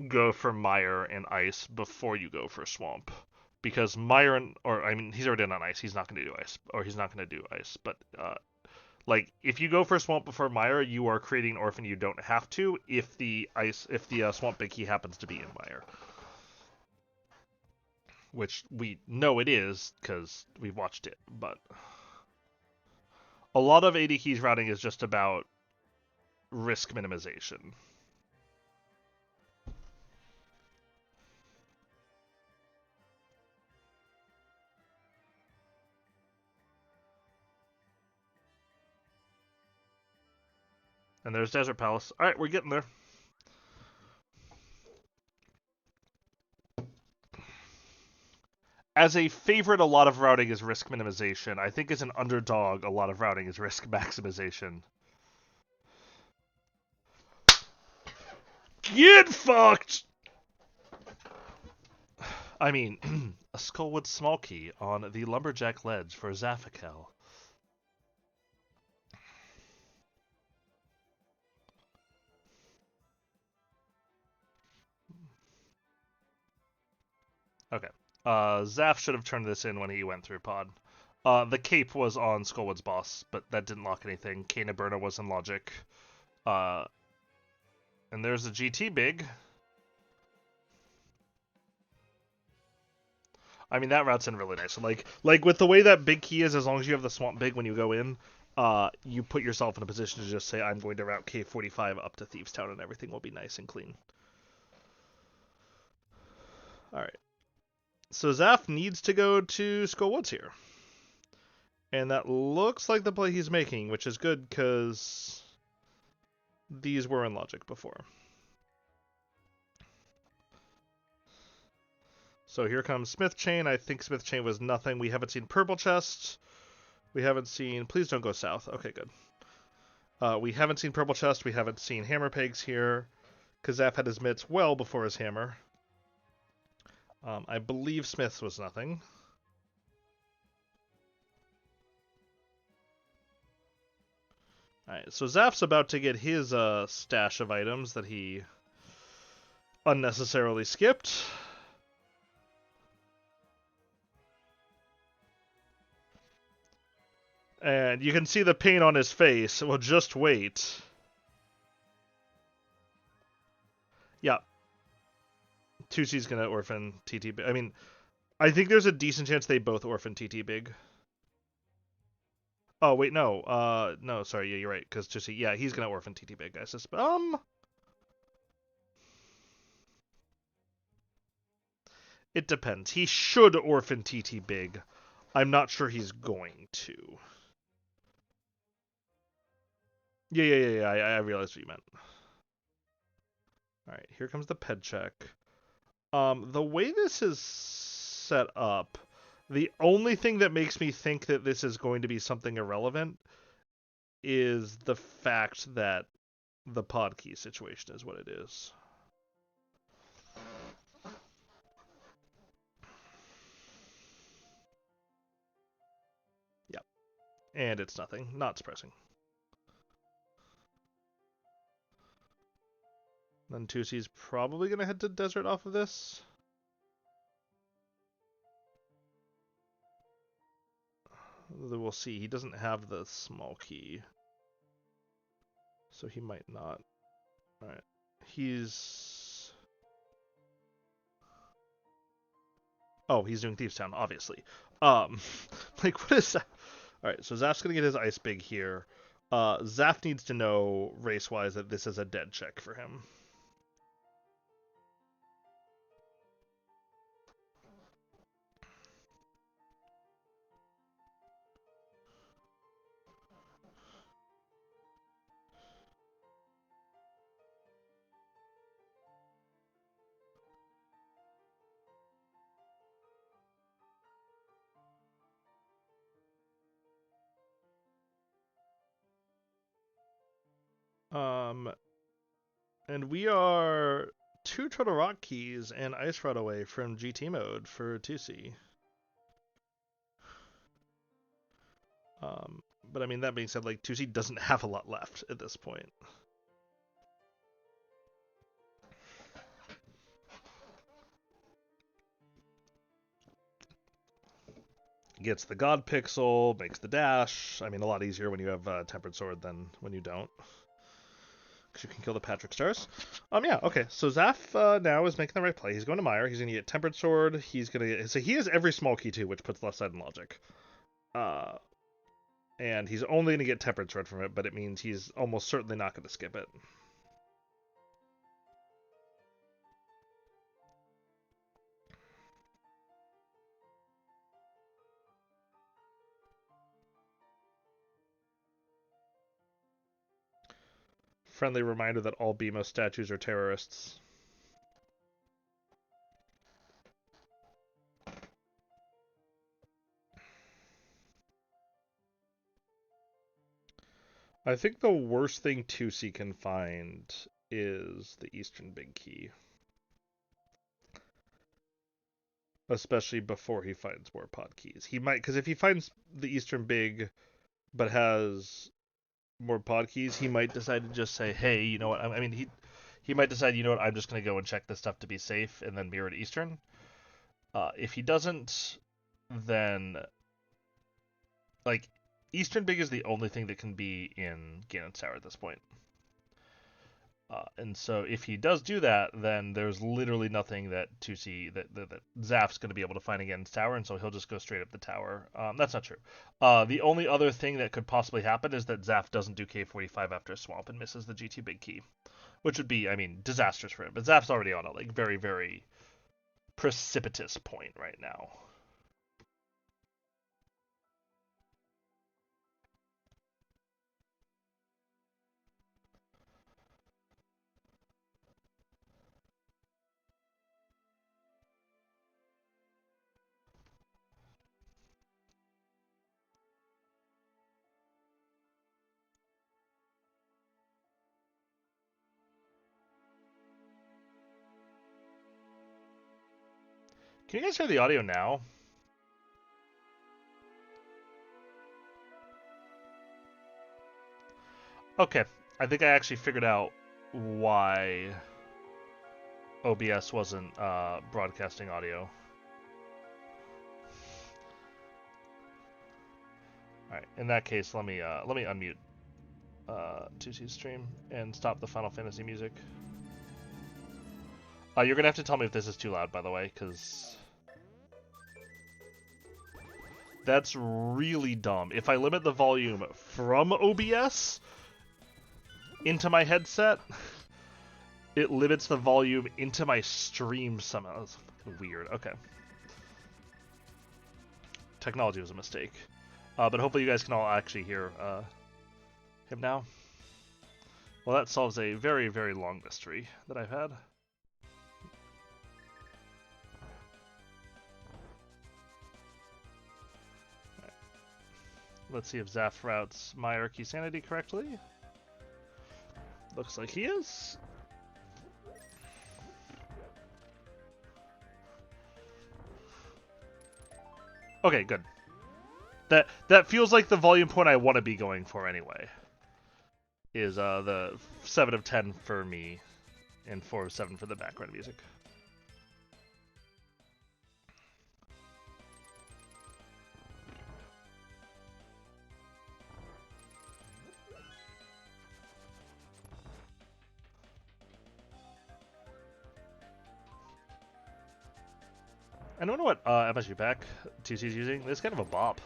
go for Mire and Ice before you go for Swamp. Because Mire, he's already on Ice. He's not going to do Ice. Or he's not going to do Ice. But, like, if you go for Swamp before Mire, you are creating Orphan you don't have to if the Swamp Big Key happens to be in Mire. Which we know it is, because we've watched it, but... a lot of AD Keys routing is just about risk minimization. And there's Desert Palace. Alright, we're getting there. as a favorite, a lot of routing is risk minimization. I think as an underdog, a lot of routing is risk maximization. Get fucked! I mean, a Skullwood small key on the Lumberjack ledge for Zaphikel. Okay. Zaph should have turned this in when he went through pod. The cape was on Skullwood's boss, but that didn't lock anything. Kana Burna was in logic. And there's the GT big. I mean, that route's in really nice. So like with the way that big key is, as long as you have the swamp big when you go in, you put yourself in a position to just say, I'm going to route K45 up to Thieves Town and everything will be nice and clean. Alright. So Zaph needs to go to Skull Woods here. And that looks like the play he's making, which is good because these were in logic before. So here comes Smith Chain. I think Smith Chain was nothing. We haven't seen Purple Chest. We haven't seen... Please don't go south. Okay, good. We haven't seen Purple Chest. We haven't seen Hammer Pegs here. Because Zaph had his mitts well before his hammer. I believe Smith's was nothing. Alright, so Zaph's about to get his stash of items that he unnecessarily skipped. And you can see the pain on his face. Well, just wait. Yeah. TwoC's gonna orphan TT Big. I mean, I think there's a decent chance they both orphan TT Big. Oh, wait, no. No, sorry, yeah, you're right, because TwoC, yeah, he's gonna orphan TT Big, guys. It depends. He should orphan TT Big. I'm not sure he's going to. Yeah, I realized what you meant. Alright, here comes the ped check. The way this is set up, the only thing that makes me think that this is going to be something irrelevant is the fact that the pod key situation is what it is. Yep. And it's nothing. Not surprising. Then TwoC's probably going to head to Desert off of this. We'll see. He doesn't have the small key. So he might not. Alright. He's... Oh, he's doing Thieves Town, obviously. Like, what is that? Alright, so Zaph's gonna get his ice big here. Zaph needs to know, race-wise, that this is a dead check for him. And we are 2 Turtle Rock keys and Ice Rod away from GT mode for TwoC. But I mean, that being said, like, TwoC doesn't have a lot left at this point. Gets the God Pixel, makes the dash. I mean, a lot easier when you have Tempered Sword than when you don't. Because you can kill the Patrick Stars. Yeah, okay. So Zaph now is making the right play. He's going to Mire. He's going to get Tempered Sword. He's going to get... So he has every small key, too, which puts left side in logic. And he's only going to get Tempered Sword from it, but it means he's almost certainly not going to skip it. Friendly reminder that all BMO statues are terrorists. I think the worst thing TwoC can find is the Eastern Big Key. Especially before he finds more pod keys. He might, because if he finds the Eastern Big but has more pod keys, he might decide to just say, hey, you know what? I mean, he might decide, you know what? I'm just going to go and check this stuff to be safe and then mirror to Eastern. If he doesn't, then like Eastern Big is the only thing that can be in Ganon's Tower at this point. And so if he does do that, then there's literally nothing that TwoC that Zaph's going to be able to find against tower, and so he'll just go straight up the tower. That's not true. The only other thing that could possibly happen is that Zaph doesn't do K45 after a swamp and misses the GT Big Key, which would be, I mean, disastrous for him. But Zaph's already on a like very, very precipitous point right now. Can you guys hear the audio now? Okay, I think I actually figured out why OBS wasn't broadcasting audio. All right, in that case, let me unmute TwoC's stream and stop the Final Fantasy music. You're gonna have to tell me if this is too loud, by the way, because that's really dumb. If I limit the volume from OBS into my headset, it limits the volume into my stream somehow. That's fucking weird. Okay. Technology was a mistake. But hopefully you guys can all actually hear him now. Well, that solves a very, very long mystery that I've had. Right. Let's see if Zaph routes Myarchy Sanity correctly. Looks like he is. Okay, good. That feels like the volume point I want to be going for anyway. Is the 7 of 10 for me, and 4 of 7 for the background music. I don't know what MSU pack TC's using. It's kind of a bop.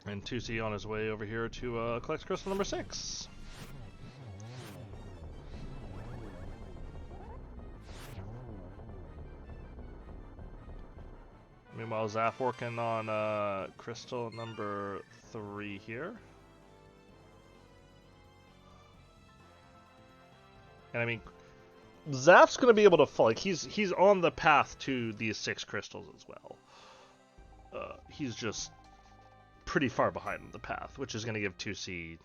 And TwoC on his way over here to collect crystal number 6. Meanwhile, Zaph working on crystal number 3 here. And I mean, Zaph's going to be able to fall. Like, he's on the path to these 6 crystals as well. He's just pretty far behind the path, which is going to give TwoC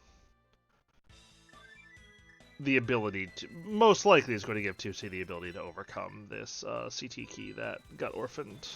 the ability to, most likely is going to give TwoC the ability to overcome this CT key that got orphaned.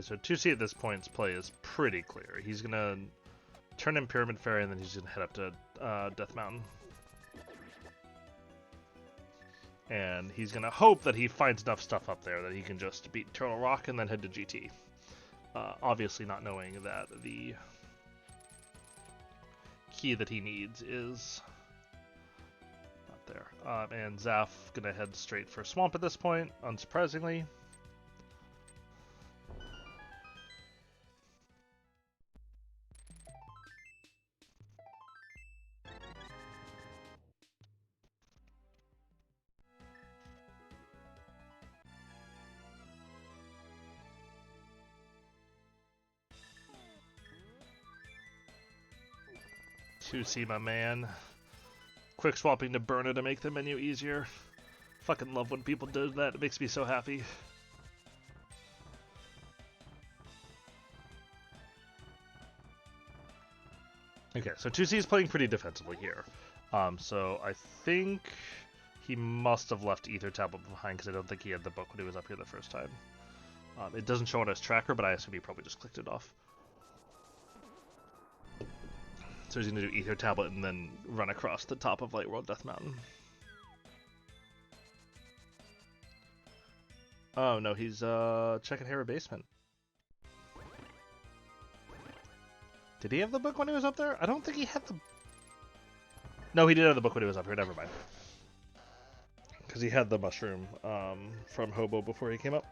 So 2C at this point's play is pretty clear. He's gonna turn in Pyramid Fairy, and then he's gonna head up to Death Mountain. And he's gonna hope that he finds enough stuff up there that he can just beat Turtle Rock and then head to GT. Obviously not knowing that the key that he needs is not there. And Zaph gonna head straight for Swamp at this point, unsurprisingly. TwoC, my man. Quick swapping to Burner to make the menu easier. Fucking love when people do that. It makes me so happy. Okay, so 2C is playing pretty defensively here. So I think he must have left Ether Tablet behind because I don't think he had the book when he was up here the first time. It doesn't show on his tracker, but I assume he probably just clicked it off. So he's going to do Ether Tablet and then run across the top of Light World Death Mountain. Oh no, he's checking Hera Basement. Did he have the book when he was up there? I don't think he had the... No, he did have the book when he was up here, never mind. Because he had the mushroom from Hobo before he came up.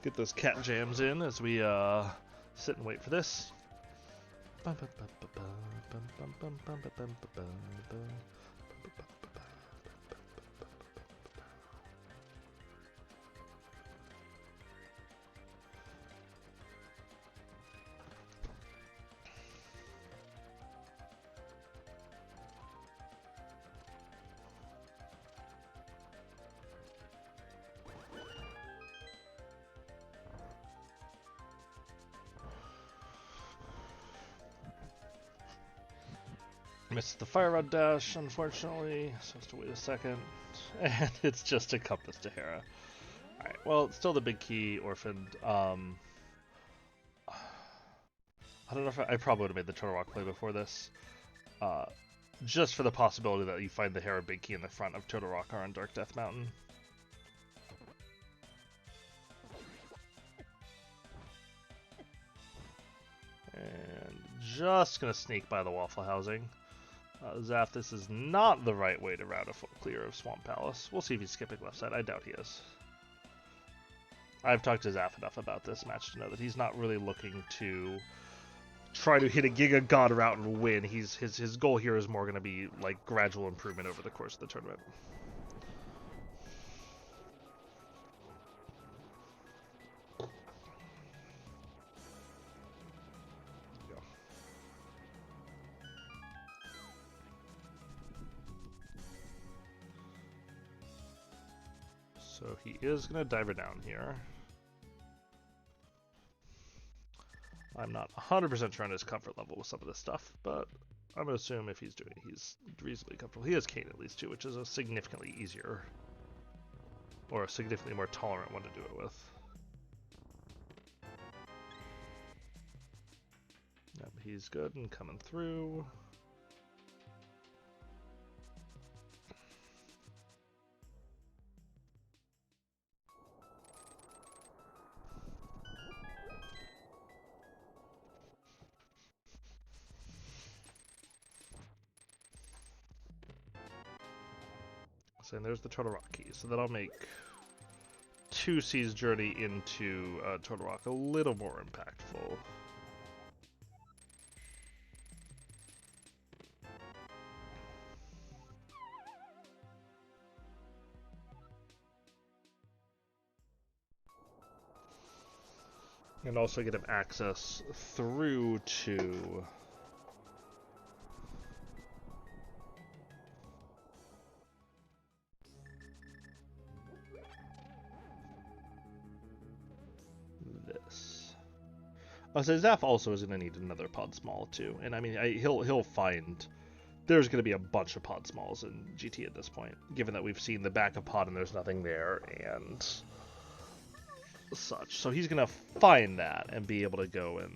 Get those cat jams in as we sit and wait for this. Missed the fire rod dash, unfortunately, so I have to wait a second. And it's just a compass to Hera. Alright, well, it's still the big key, orphaned. I don't know if I probably would have made the Turtle Rock play before this. Just for the possibility that you find the Hera big key in the front of Turtle Rock or on Dark Death Mountain. And just gonna sneak by the Waffle Housing. Zaph, this is not the right way to route a full clear of Swamp Palace. We'll see if he's skipping left side. I doubt he is. I've talked to Zaph enough about this match to know that he's not really looking to try to hit a Giga God route and win. His goal here is more going to be like gradual improvement over the course of the tournament. So he is going to diver down here. I'm not 100% sure on his comfort level with some of this stuff, but I'm going to assume if he's doing it, he's reasonably comfortable. He has Kane at least too, which is a significantly easier or a significantly more tolerant one to do it with. Yep, he's good and coming through. And there's the Turtle Rock key, so that'll make 2C's journey into Turtle Rock a little more impactful. And also get him access through to this. So Zaph also is going to need another pod small too, and I mean he'll find there's going to be a bunch of pod smalls in GT at this point, given that we've seen the back of pod and there's nothing there and such. So he's going to find that and be able to go and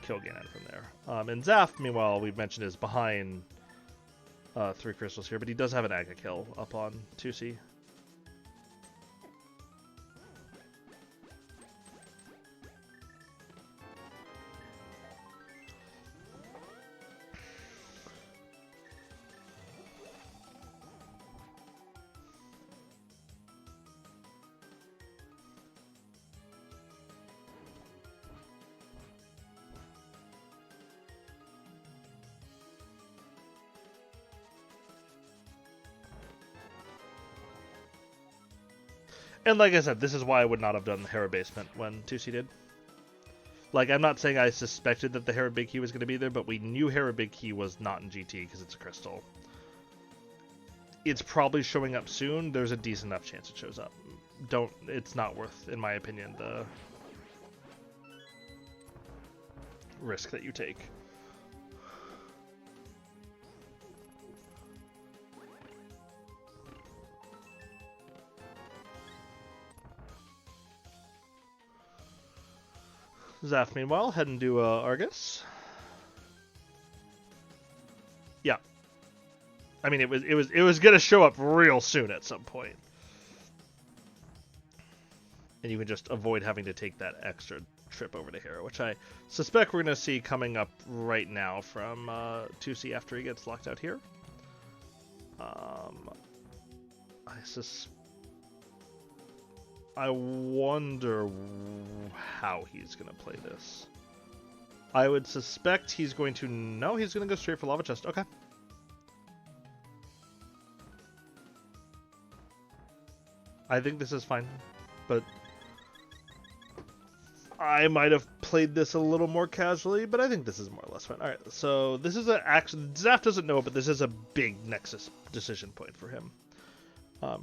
kill Ganon from there. And Zaph, meanwhile, we've mentioned, is behind 3 crystals here, but he does have an Aga kill up on 2C. And like I said, this is why I would not have done the Hera basement when 2C did. Like, I'm not saying I suspected that the Hera Big Key was going to be there, but we knew Hera Big Key was not in GT because it's a crystal. It's probably showing up soon. There's a decent enough chance it shows up. It's not worth, in my opinion, the risk that you take. Zaph, meanwhile, heading to Argus. Yeah, I mean it was gonna show up real soon at some point, and you can just avoid having to take that extra trip over to Hera, which I suspect we're gonna see coming up right now from 2C after he gets locked out here. I wonder how he's going to play this. I would suspect he's going to... No, he's going to go straight for Lava Chest. Okay. I think this is fine, but I might have played this a little more casually, but I think this is more or less fine. Alright, so this is actually... Zaph doesn't know, but this is a big Nexus decision point for him.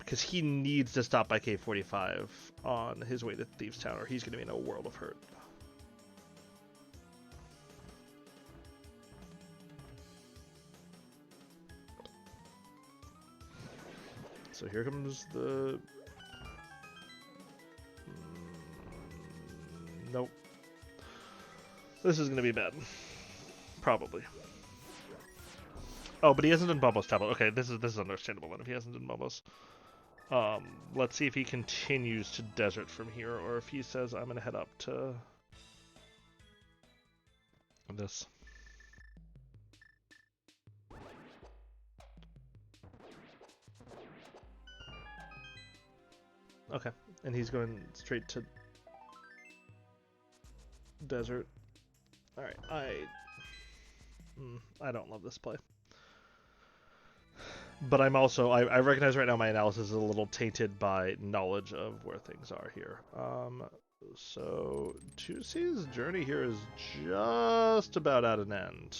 Because he needs to stop by K45 on his way to Thieves Town, or he's going to be in a world of hurt. So here comes the... Nope. This is going to be bad. Probably. Oh, but he hasn't done Bubbles Tablet. Okay, this is understandable then if he hasn't done Bubbles. Let's see if he continues to desert from here, or if he says, I'm going to head up to this. Okay, and he's going straight to desert. Alright, I don't love this play. But I'm also, I recognize right now my analysis is a little tainted by knowledge of where things are here. So 2C's journey here is just about at an end.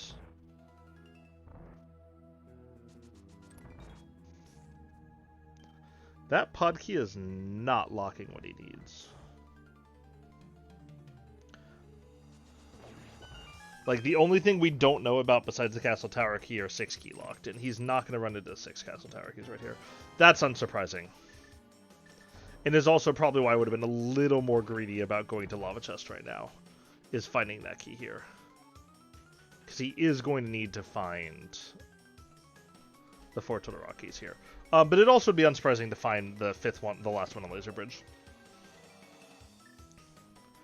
That pod key is not locking what he needs. Like, the only thing we don't know about besides the Castle Tower key are 6 key locked, and he's not going to run into 6 Castle Tower keys right here. That's unsurprising. And is also probably why I would have been a little more greedy about going to Lava Chest right now, is finding that key here. Because he is going to need to find the 4 Total Rock keys here. But it'd also be unsurprising to find the 5th one, the last one on Laser Bridge.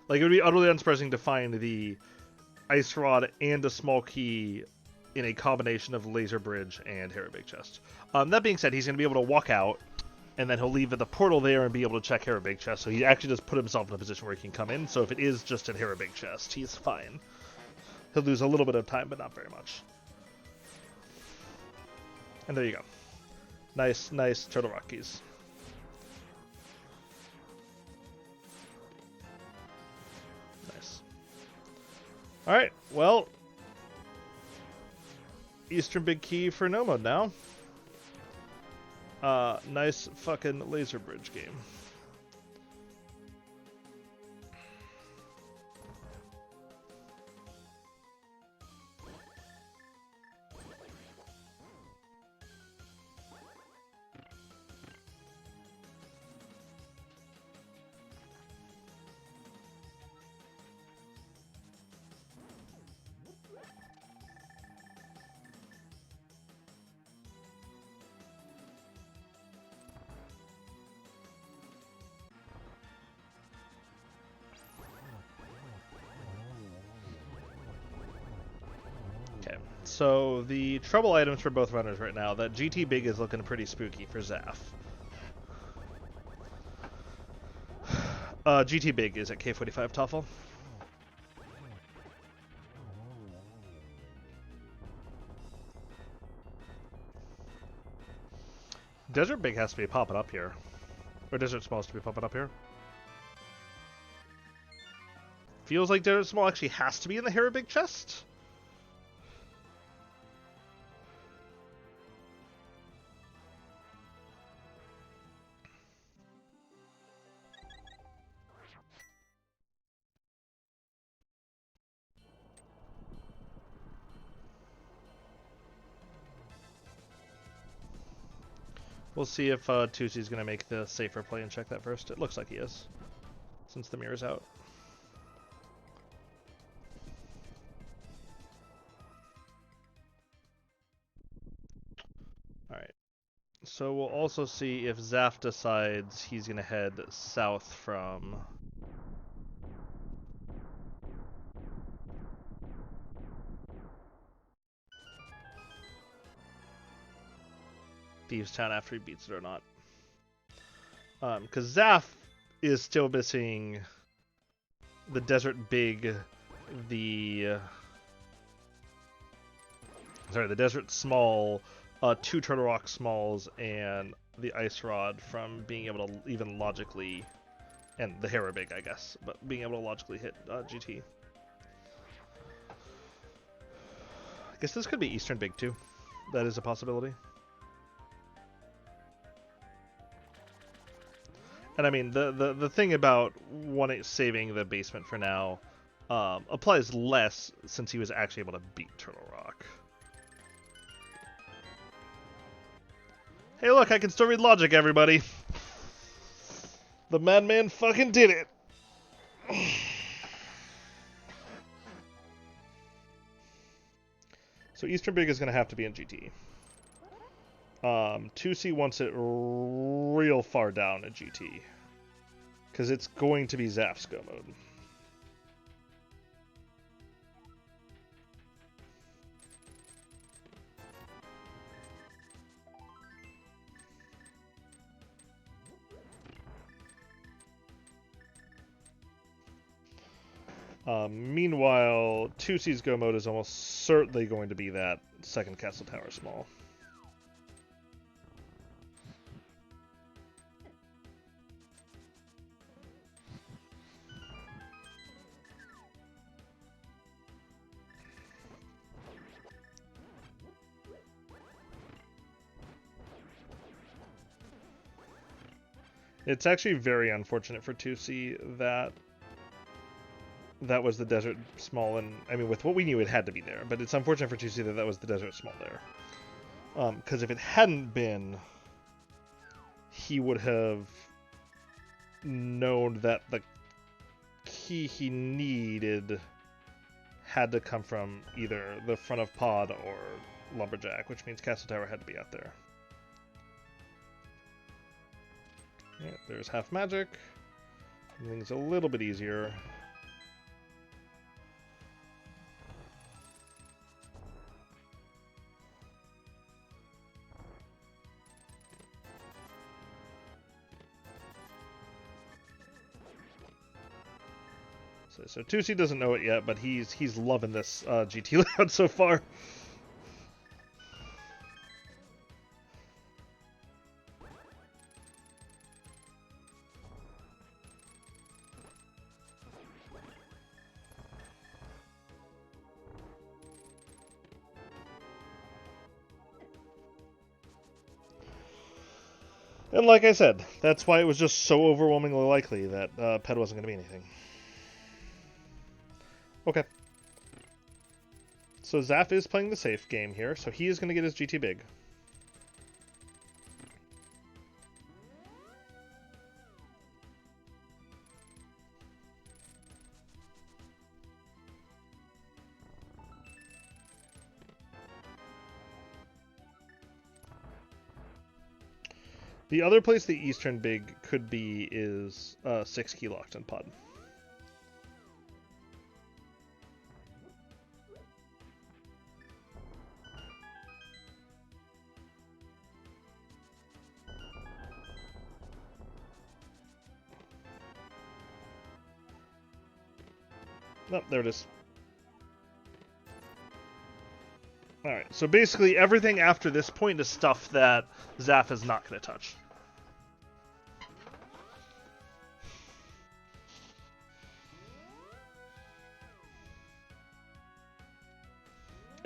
Like, it would be utterly unsurprising to find the Ice Rod and a small key in a combination of Laser Bridge and Hera Big Chest. That being said, he's going to be able to walk out, and then he'll leave the portal there and be able to check Hera Big Chest. So he actually just put himself in a position where he can come in. So if it is just in Hera Big Chest, he's fine. He'll lose a little bit of time, but not very much. And there you go. Nice, nice Turtle Rock keys. Nice. Alright, well, Eastern Big Key for no mode now. Nice fucking Laser Bridge game. So the trouble items for both runners right now, that GT Big is looking pretty spooky for Zaph. GT Big is at K45 Toffel. Desert Big has to be popping up here. Or Desert Small has to be popping up here. Feels like Desert Small actually has to be in the Hero Big chest. We'll see if TwoC is going to make the safer play and check that first. It looks like he is, since the mirror's out. Alright. So we'll also see if Zaph decides he's going to head south from... Thieves Town after he beats it or not. Because Zaph is still missing the Desert Big, the Desert Small, 2 Turtle Rock Smalls, and the Ice Rod from being able to even logically, and the Hero Big, I guess, but being able to logically hit GT. I guess this could be Eastern Big too. That is a possibility. And I mean, the thing about saving the basement for now applies less since he was actually able to beat Turtle Rock. Hey look, I can still read logic, everybody! The madman fucking did it! So Eastern Big is going to have to be in GT. TwoC wants it real far down at GT. Because it's going to be Zaph's go mode. Meanwhile, TwoC's go mode is almost certainly going to be that second Castle Tower small. It's actually very unfortunate for TwoC that that was the Desert Small, and I mean, with what we knew, it had to be there. But it's unfortunate for TwoC that that was the Desert Small there. Because if it hadn't been, he would have known that the key he needed had to come from either the front of Pod or Lumberjack, which means Castle Tower had to be out there. Yeah, there's half magic. Things a little bit easier. So TwoC doesn't know it yet, but he's loving this GT layout so far. And like I said, that's why it was just so overwhelmingly likely that Ped wasn't going to be anything. Okay. So Zaph is playing the safe game here, so he is going to get his GT Big. The other place the Eastern Big could be is 6 key locked in Pod. Oh, there it is. Alright, so basically everything after this point is stuff that Zaph is not going to touch.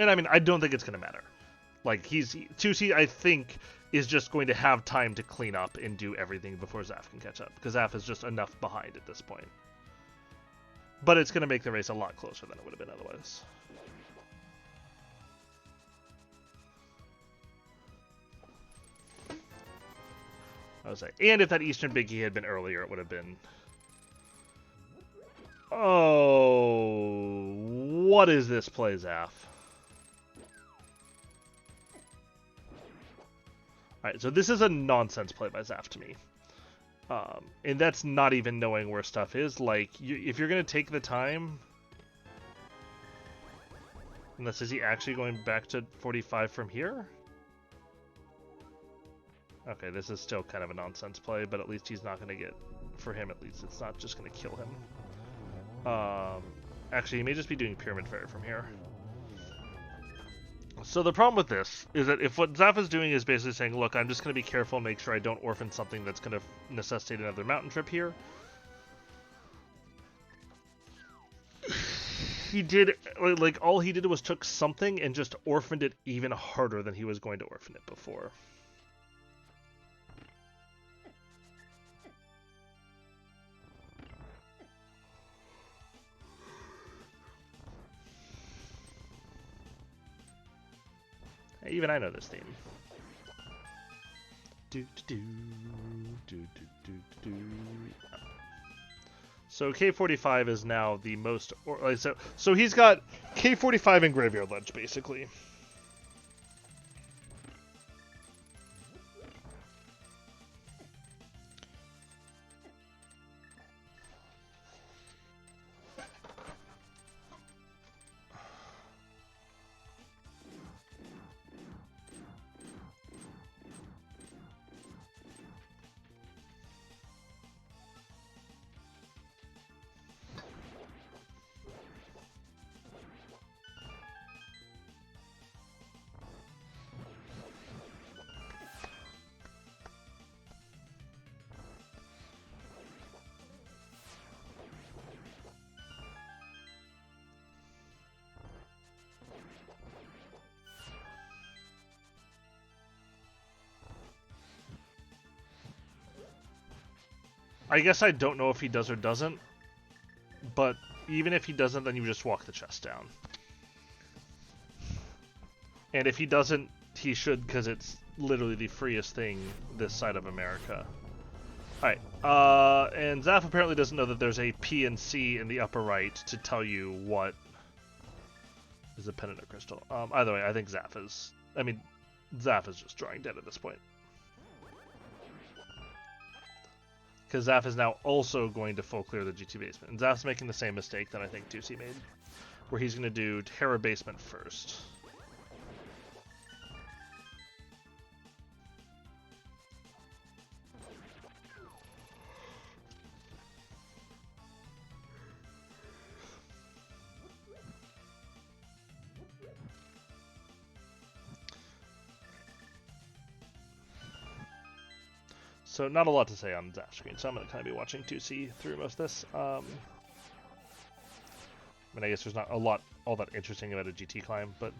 And I mean, I don't think it's going to matter. Like, TwoC, I think, is just going to have time to clean up and do everything before Zaph can catch up, because Zaph is just enough behind at this point. But it's going to make the race a lot closer than it would have been otherwise. I was like, and if that Eastern Biggie had been earlier, it would have been... Oh, what is this play, Zaph? Alright, so this is a nonsense play by Zaph to me. And that's not even knowing where stuff is. Like, if you're going to take the time... Unless, is he actually going back to 45 from here? Okay, this is still kind of a nonsense play, but at least he's not going to get... For him, at least, it's not just going to kill him. Actually, he may just be doing Pyramid Fairy from here. So the problem with this is that if what Zaph is doing is basically saying, look, I'm just going to be careful and make sure I don't orphan something that's going to necessitate another mountain trip here. He did, like, all he did was took something and just orphaned it even harder than he was going to orphan it before. Even I know this theme. So K45 is now the most... So he's got K45 and Graveyard Ledge, basically. I guess I don't know if he does or doesn't, but even if he doesn't, then you just walk the chest down. And if he doesn't, he should, because it's literally the freest thing this side of America. Alright, and Zaph apparently doesn't know that there's a P and C in the upper right to tell you what is a pendant or crystal. Either way, I think Zaph is... I mean, Zaph is just drawing dead at this point. Because Zaph is now also going to full clear the GT basement. And Zaph's making the same mistake that I think TwoC made, where he's going to do Terra basement first. So not a lot to say on Zaph's screen, so I'm going to kind of be watching TwoC through most of this. I mean, I guess there's not all that interesting about a GT climb, but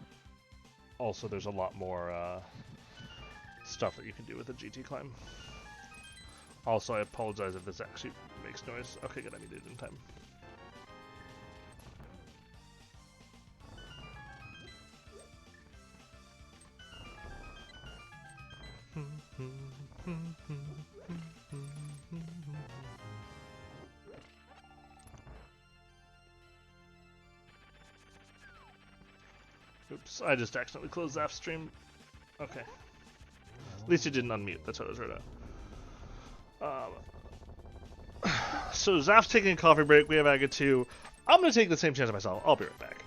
also there's a lot more stuff that you can do with a GT climb. Also, I apologize if this actually makes noise. Okay, good, I needed it in time. Oops, I just accidentally closed Zaph's stream. Okay. At least it didn't unmute, that's what I was right at. So Zaph's taking a coffee break, we have Aga 2. I'm going to take the same chance myself. I'll be right back.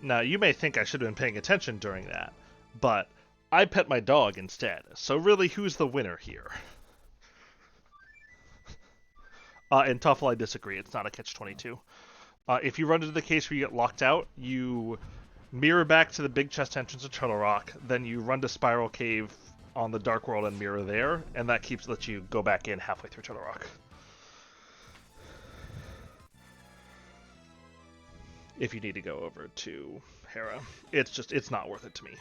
Now, you may think I should have been paying attention during that, but I pet my dog instead, so really, who's the winner here? And Tuffle, I disagree. It's not a catch-22. If you run into the case where you get locked out, you mirror back to the big chest entrance of Turtle Rock, then you run to Spiral Cave on the Dark World and mirror there, and that lets you go back in halfway through Turtle Rock. If you need to go over to Hera. It's not worth it to me.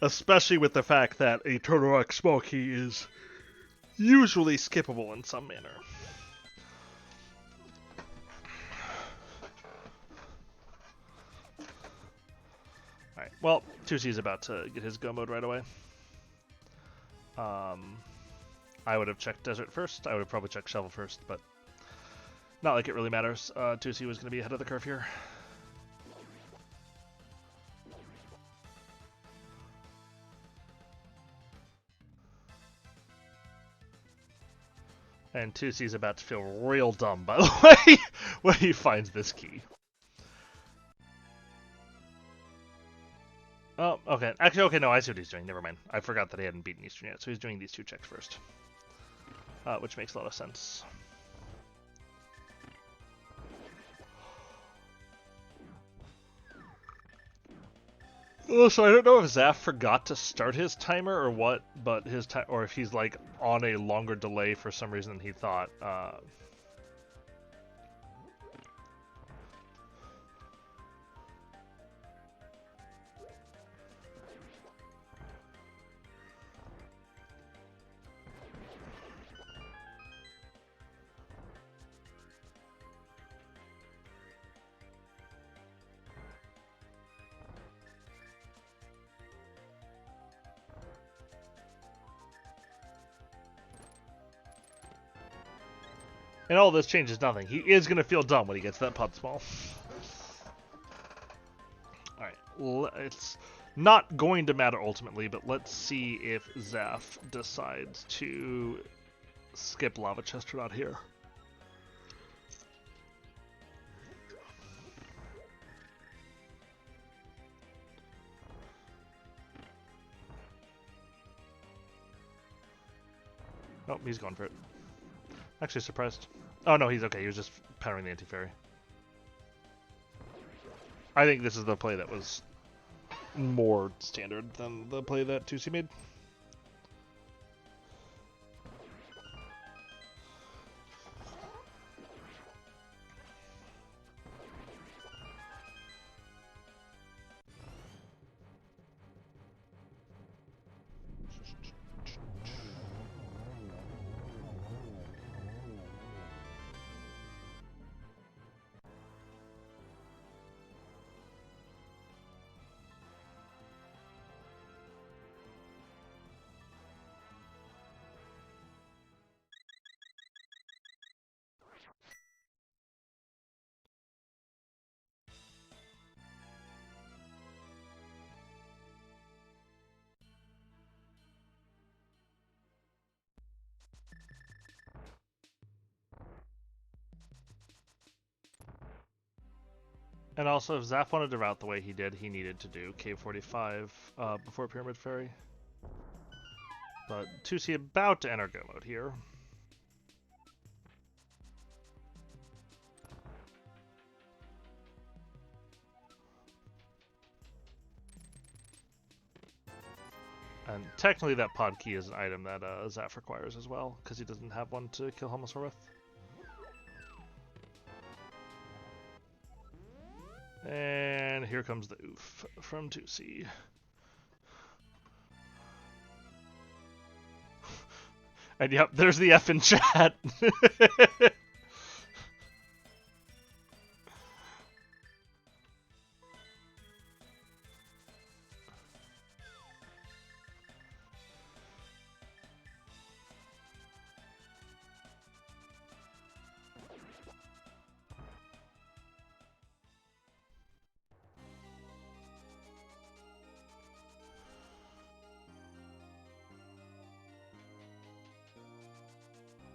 Especially with the fact that a Turtle Rock small key is usually skippable in some manner. Alright, well, TwoC is about to get his go mode right away. I would have checked Desert first. I would have probably checked Shovel first, but not like it really matters. TwoC was going to be ahead of the curve here. And TwoC is about to feel real dumb, by the way, when he finds this key. Oh, okay. Actually, okay, no, I see what he's doing. Never mind. I forgot that he hadn't beaten Eastern yet, so he's doing these two checks first. Which makes a lot of sense. So I don't know if Zaph forgot to start his timer or what, but or if he's like on a longer delay for some reason than he thought. And all this changes nothing. He is going to feel dumb when he gets that pot small. Alright, it's not going to matter ultimately, but let's see if Zaph decides to skip Lava Chest or not here. Oh, he's going for it. Actually surprised. Oh no, he's okay. He was just powering the anti-fairy. I think this is the play that was more standard than the play that TwoC made. And also, if Zaph wanted to route the way he did, he needed to do Cave 45 before Pyramid Fairy. But TwoC about to enter go mode here. And technically that pod key is an item that Zaph requires as well, because he doesn't have one to kill Helmasaur with. And here comes the oof from TwoC. And yep, there's the F in chat.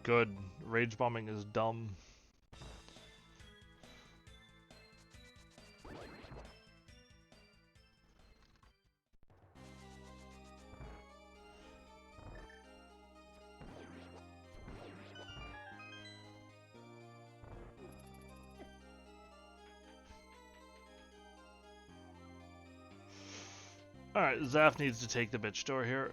Good. Rage bombing is dumb. Alright, Zaph needs to take the bitch door here.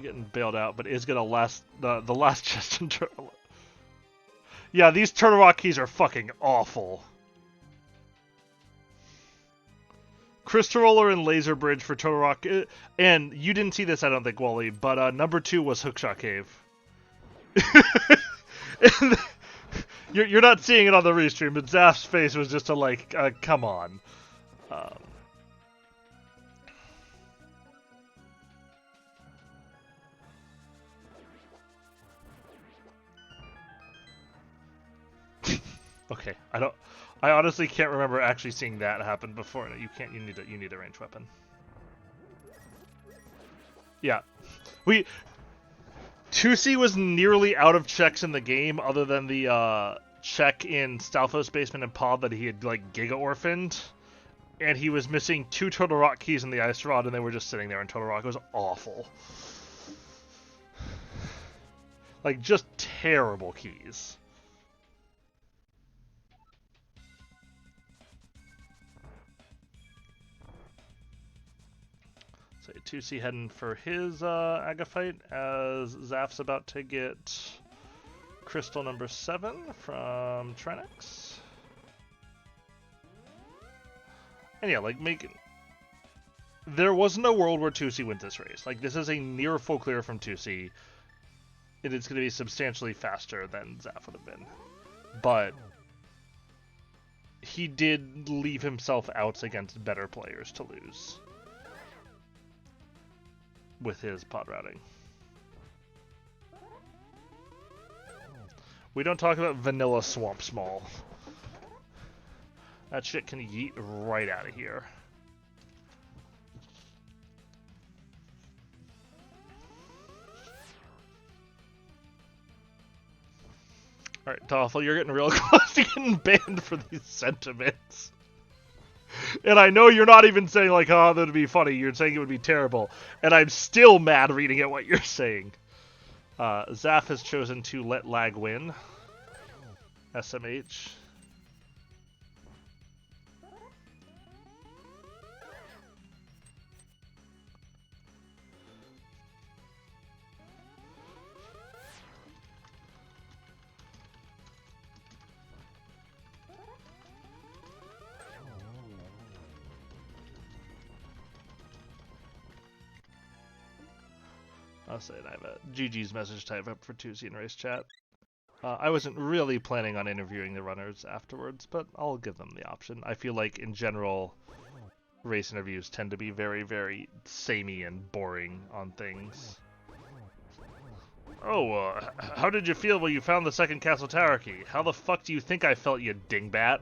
Getting bailed out, but is gonna last the last chest in Turtle. Yeah, these Turtle Rock keys are fucking awful. Crystal Roller and Laser Bridge for Turtle Rock, and you didn't see this, I don't think, Wally, but number 2 was Hookshot Cave. You're not seeing it on the restream, but Zaph's face was just a like, come on. Okay, I honestly can't remember actually seeing that happen before. No, you can't. You need a ranged weapon. Yeah, 2C was nearly out of checks in the game, other than the check in Stalfos basement and Pod that he had like Giga Orphaned, and he was missing 2 Turtle Rock keys in the Ice Rod, and they were just sitting there in Turtle Rock. It was awful. Like, just terrible keys. So 2C heading for his Aga fight as Zaph's about to get crystal number 7 from Trenex. And yeah, like, there wasn't a world where 2C wins this race. Like, this is a near full clear from 2C. And it's going to be substantially faster than Zaph would have been. But he did leave himself out against better players to lose with his pod routing. We don't talk about vanilla Swamp Small. That shit can yeet right out of here. Alright, Toffel, you're getting real close to getting banned for these sentiments. And I know you're not even saying, like, oh, that would be funny. You're saying it would be terrible. And I'm still mad reading at what you're saying. Zaph has chosen to let lag win. SMH. I'll say I have a GG's message type up for 2C in race chat. I wasn't really planning on interviewing the runners afterwards, but I'll give them the option. I feel like, in general, race interviews tend to be very, very samey and boring on things. Oh, how did you feel when you found the second Castle Tower key? How the fuck do you think I felt, you dingbat?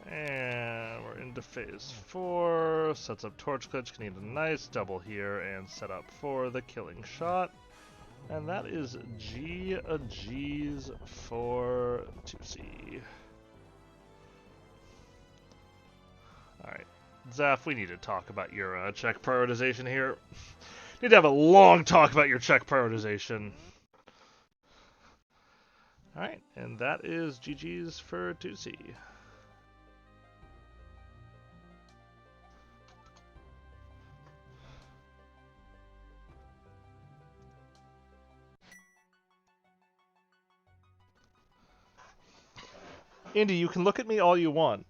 And we're into phase 4. Sets up Torch Glitch. Can need a nice double here and set up for the killing shot. And that is G's for 2C. Alright. Zaph, we need to talk about your check prioritization here. Need to have a long talk about your check prioritization. Alright, and that is GG's for 2C. Andy, you can look at me all you want.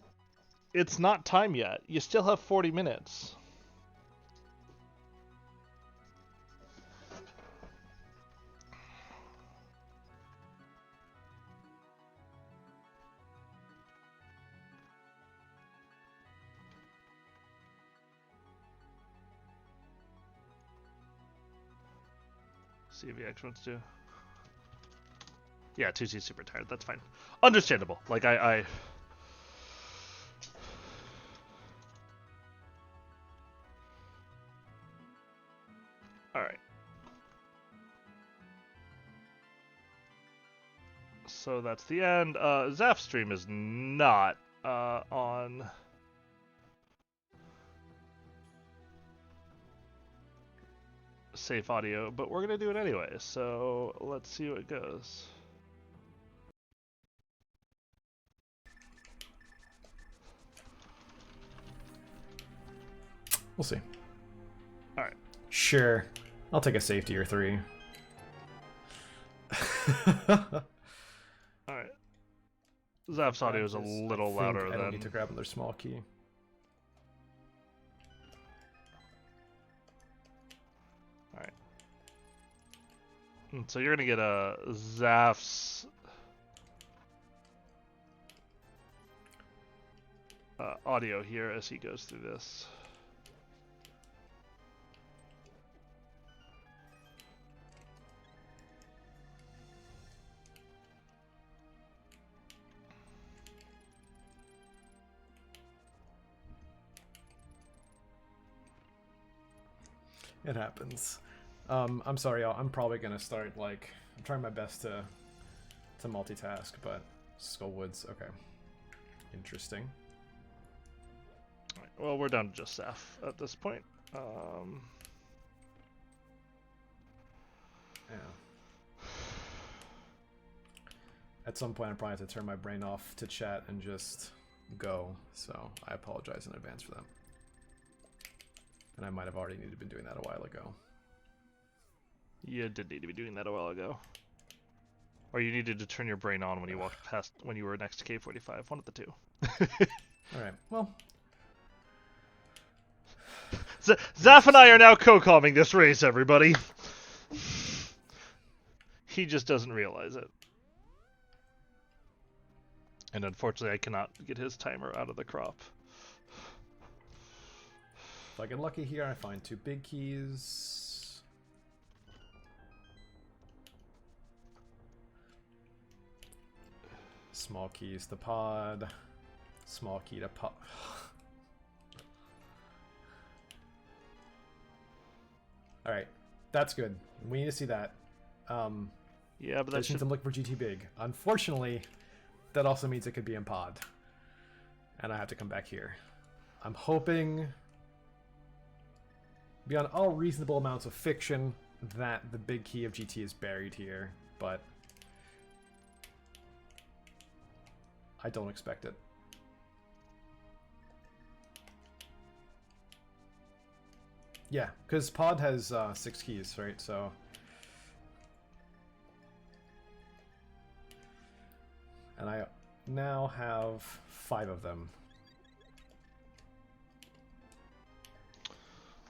It's not time yet. You still have 40 minutes. See if he actually wants to. Yeah, 2C's super tired. That's fine. Understandable. Like, I... Alright. So that's the end. Zaphikel is not on... safe audio, but we're gonna do it anyway, so let's see what goes. We'll see. Alright. Sure. I'll take a safety or 3. Alright. Zap's audio is a little louder than... I don't need to grab another small key. Alright. So you're gonna get a Zaf's audio here as he goes through this. It happens. I'm sorry, y'all. I'm probably gonna start, like, I'm trying my best to multitask, but Skullwoods, okay. Interesting. Alright, well, we're down to just Zaf at this point. Yeah. At some point, I probably have to turn my brain off to chat and just go, so I apologize in advance for that. And I might have already needed to be doing that a while ago. You did need to be doing that a while ago. Or you needed to turn your brain on when you walked past, when you were next to K45. One of the two. Alright, well. Zaf and I are now co-calming this race, everybody. He just doesn't realize it. And unfortunately, I cannot get his timer out of the crop. If I get lucky here, I find 2 big keys. Small keys to pod. Small key to pod. Alright, that's good. We need to see that. Yeah, but that means I'm looking for GT big. Unfortunately, that also means it could be in pod. And I have to come back here. I'm hoping, beyond all reasonable amounts of fiction, that the big key of GT is buried here, but I don't expect it. Yeah, because pod has 6 keys, right? So and I now have 5 of them.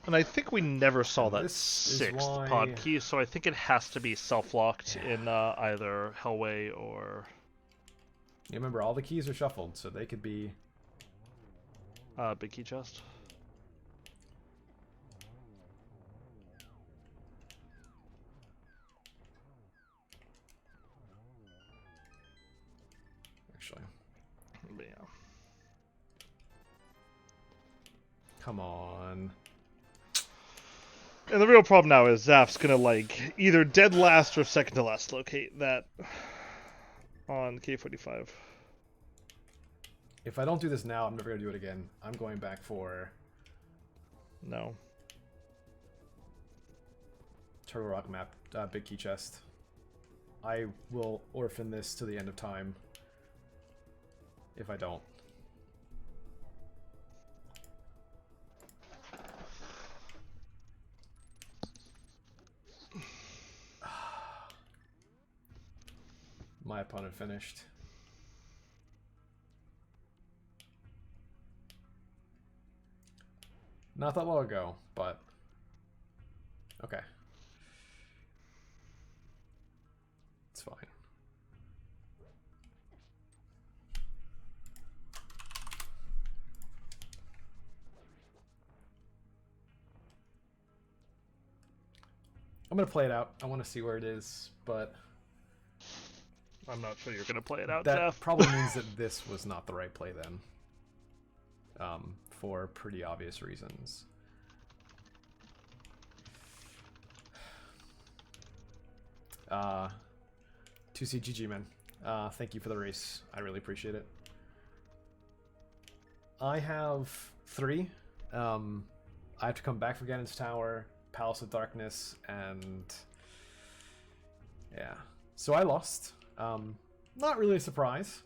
And I think we never saw that This 6th pod key, so I think it has to be self-locked in either Hellway or... You remember, all the keys are shuffled, so they could be... big key chest. Actually. But yeah. Come on. And the real problem now is Zaf's gonna, like, either dead last or second to last locate that on K45. If I don't do this now, I'm never going to do it again. I'm going back for... No. Turtle Rock map, big key chest. I will orphan this to the end of time. If I don't. My opponent finished. Not that long ago, but okay. It's fine. I'm gonna play it out. I want to see where it is, but I'm not sure you're gonna play it out, that Jeff. probably means that this was not the right play then. For pretty obvious reasons. TwoC GG, man. Thank you for the race. I really appreciate it. I have 3. I have to come back for Ganon's Tower, Palace of Darkness, and yeah. So I lost. Not really a surprise.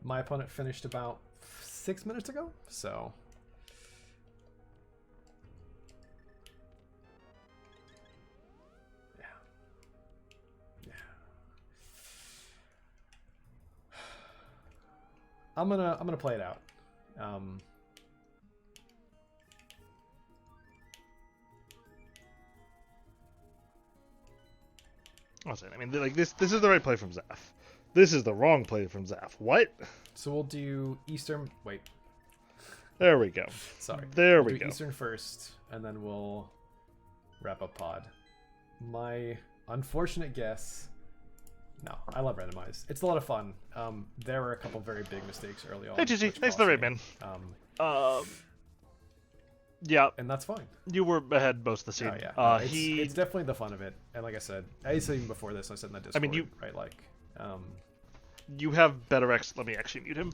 My opponent finished about 6 minutes ago, so yeah. I'm gonna play it out. I mean, like this is the right play from Zaph. This is the wrong play from Zaph. What? So we'll do Eastern. Wait. There we go. Sorry. There we'll we do go. Eastern first, and then we'll wrap up pod. My unfortunate guess. No, I love randomized. It's a lot of fun. There were a couple very big mistakes early on. Hey, GG. Thanks for the raid, man. Yeah. And that's fine. You were ahead most of the scene. Oh, yeah. No, it's definitely the fun of it. And like I said even before this, I said in that Discord, I mean, right? Like, you have better Let me actually mute him.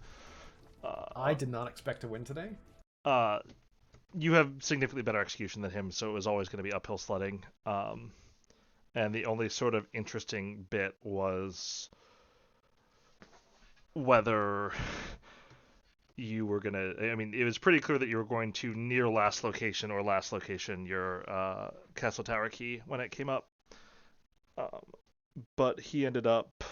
I did not expect to win today. You have significantly better execution than him, so it was always going to be uphill sledding. And the only sort of interesting bit was whether you were going to... I mean, it was pretty clear that you were going to near last location or last location your Castle Tower key when it came up. But he ended up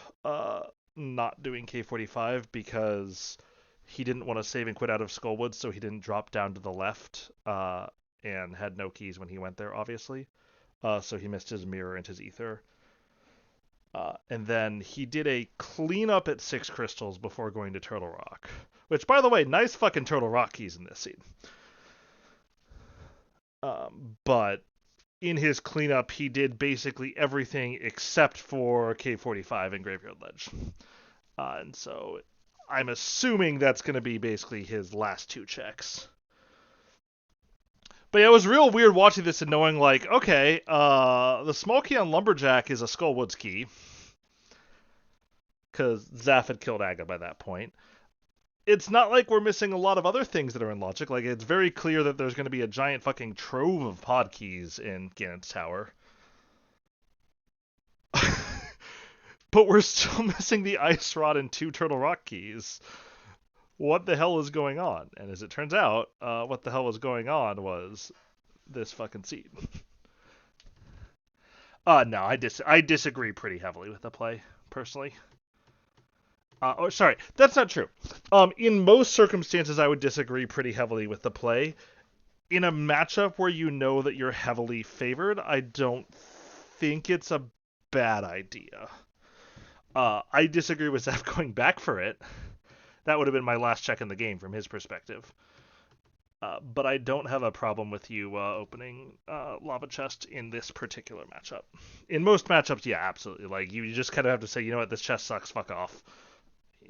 not doing K45 because he didn't want to save and quit out of Skullwood, so he didn't drop down to the left and had no keys when he went there, obviously. So he missed his mirror and his ether. And then he did a cleanup at 6 crystals before going to Turtle Rock. Which, by the way, nice fucking Turtle Rock keys in this scene. But in his cleanup, he did basically everything except for K45 and Graveyard Ledge. And so I'm assuming that's going to be basically his last 2 checks. But yeah, it was real weird watching this and knowing, like, okay, the small key on Lumberjack is a Skullwoods key. Because Zaph had killed Aga by that point. It's not like we're missing a lot of other things that are in Logic. Like, it's very clear that there's going to be a giant fucking trove of pod keys in Ganon's Tower. But we're still missing the Ice Rod and 2 Turtle Rock keys. What the hell is going on? And as it turns out, what the hell was going on was this fucking scene. No, I disagree pretty heavily with the play, personally. Sorry, that's not true. In most circumstances, I would disagree pretty heavily with the play. In a matchup where you know that you're heavily favored, I don't think it's a bad idea. I disagree with Zeph going back for it. That would have been my last check in the game from his perspective. But I don't have a problem with you opening Lava Chest in this particular matchup. In most matchups, yeah, absolutely. Like, you just kind of have to say, you know what, this chest sucks, fuck off.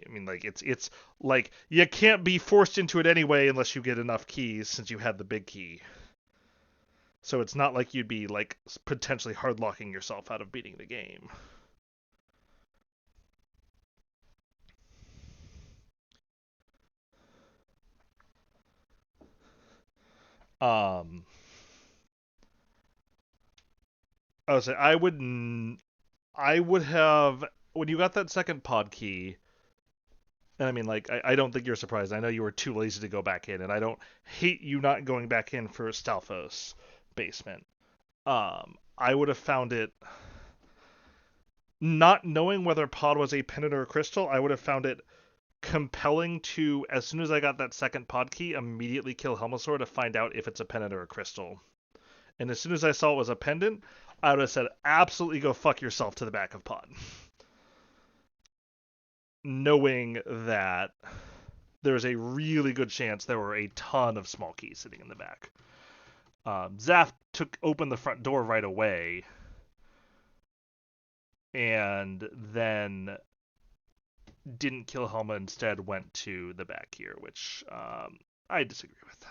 I mean, like, it's like, you can't be forced into it anyway unless you get enough keys since you had the big key. So it's not like you'd be, like, potentially hard-locking yourself out of beating the game. I would say I would have, when you got that second pod key, and I mean, like, I don't think you're surprised. I know you were too lazy to go back in, and I don't hate you not going back in for Stalfos basement. I would have found it, not knowing whether pod was a pendant or a crystal, I would have found it compelling to, as soon as I got that second pod key, immediately kill Helmasaur to find out if it's a pendant or a crystal. And as soon as I saw it was a pendant, I would have said, absolutely go fuck yourself to the back of pod. Knowing that there's a really good chance there were a ton of small keys sitting in the back. Zaf opened the front door right away, and then didn't kill Helma. Instead, went to the back here, which I disagree with.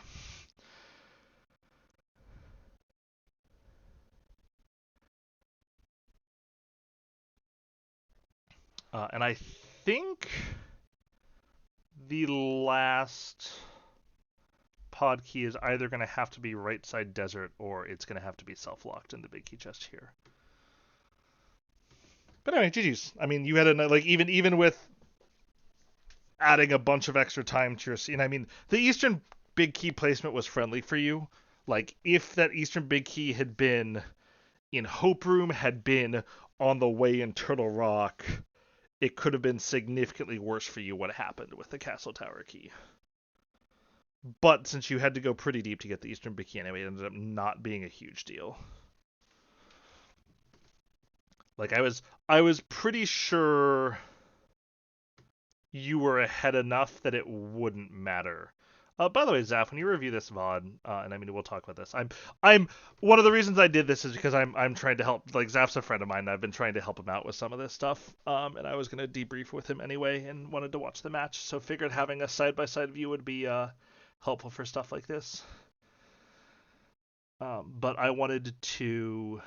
And I think the last pod key is either going to have to be right side desert or it's going to have to be self-locked in the big key chest here. But anyway, GG's. I mean, you had a like even with adding a bunch of extra time to your scene. I mean, the Eastern big key placement was friendly for you. Like if that Eastern big key had been in Hope Room, had been on the way in Turtle Rock, it could have been significantly worse for you what happened with the Castle Tower key. But since you had to go pretty deep to get the Eastern big key anyway, it ended up not being a huge deal. Like I was pretty sure you were ahead enough that it wouldn't matter. By the way, Zaf, when you review this VOD, and I mean we'll talk about this. I'm one of the reasons I did this is because I'm trying to help. Like Zaf's a friend of mine, and I've been trying to help him out with some of this stuff. And I was gonna debrief with him anyway, and wanted to watch the match, so figured having a side by side view would be helpful for stuff like this. But I wanted to.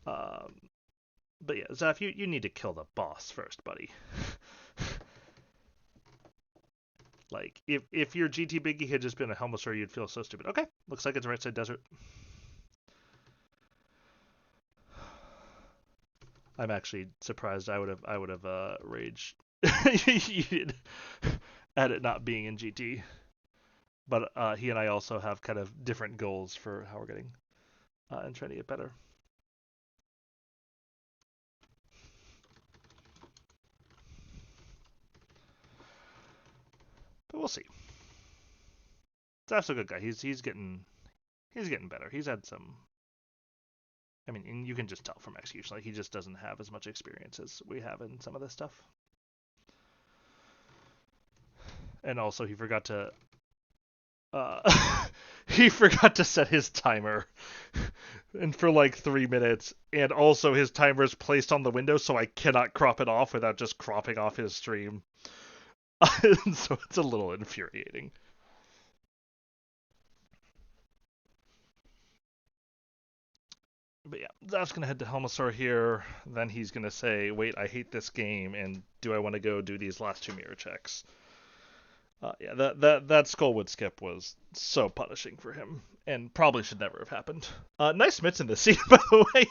But yeah, Zaf, you need to kill the boss first, buddy. Like, if your GT Biggie had just been a Helmasaur, you'd feel so stupid. Okay, looks like it's right side desert. I'm actually surprised. I would have raged at it not being in GT. But he and I also have kind of different goals for how we're getting and trying to get better. But we'll see. Zaf's a good guy. He's getting better. He's had some. I mean, you can just tell from execution. Like he just doesn't have as much experience as we have in some of this stuff. And also, he forgot to he forgot to set his timer and for like 3 minutes, and also his timer is placed on the window, so I cannot crop it off without just cropping off his stream. So it's a little infuriating. But yeah, Zaf's gonna head to Helmasaur here. Then he's gonna say, "Wait, I hate this game, and do I want to go do these last two mirror checks?" Yeah, that Skullwood skip was so punishing for him, and probably should never have happened. Nice mitts in the scene, by the way.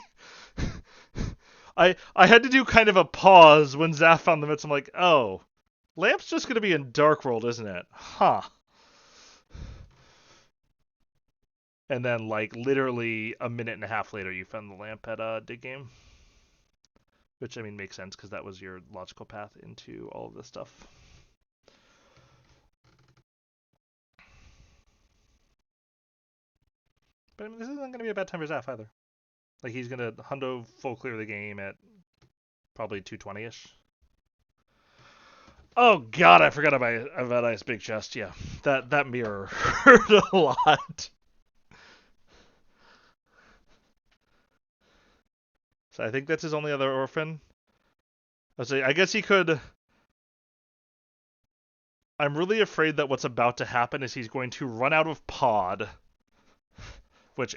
I had to do kind of a pause when Zaf found the mitts. I'm like, oh, Lamp's just gonna be in Dark World, isn't it? Huh. And then, like, literally a minute and a half later, you found the lamp at Dig Game. Which, I mean, makes sense because that was your logical path into all of this stuff. But I mean, this isn't going to be a bad time for Zaf either. Like, he's going to hundo full clear the game at probably 220-ish. Oh god, I forgot about Ice Big Chest. Yeah, that mirror hurt a lot. So I think that's his only other orphan. I guess he could. I'm really afraid that what's about to happen is he's going to run out of pod. Which,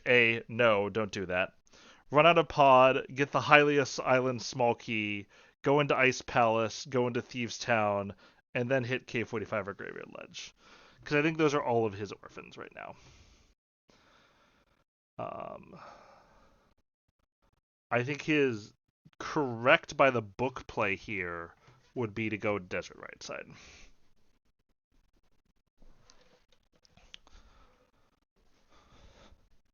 no, don't do that. Run out of pod, get the Hylias Island small key, go into Ice Palace, go into Thieves Town, and then hit K45 or Graveyard Ledge. Because I think those are all of his orphans right now. I think his correct by the book play here would be to go Desert right side.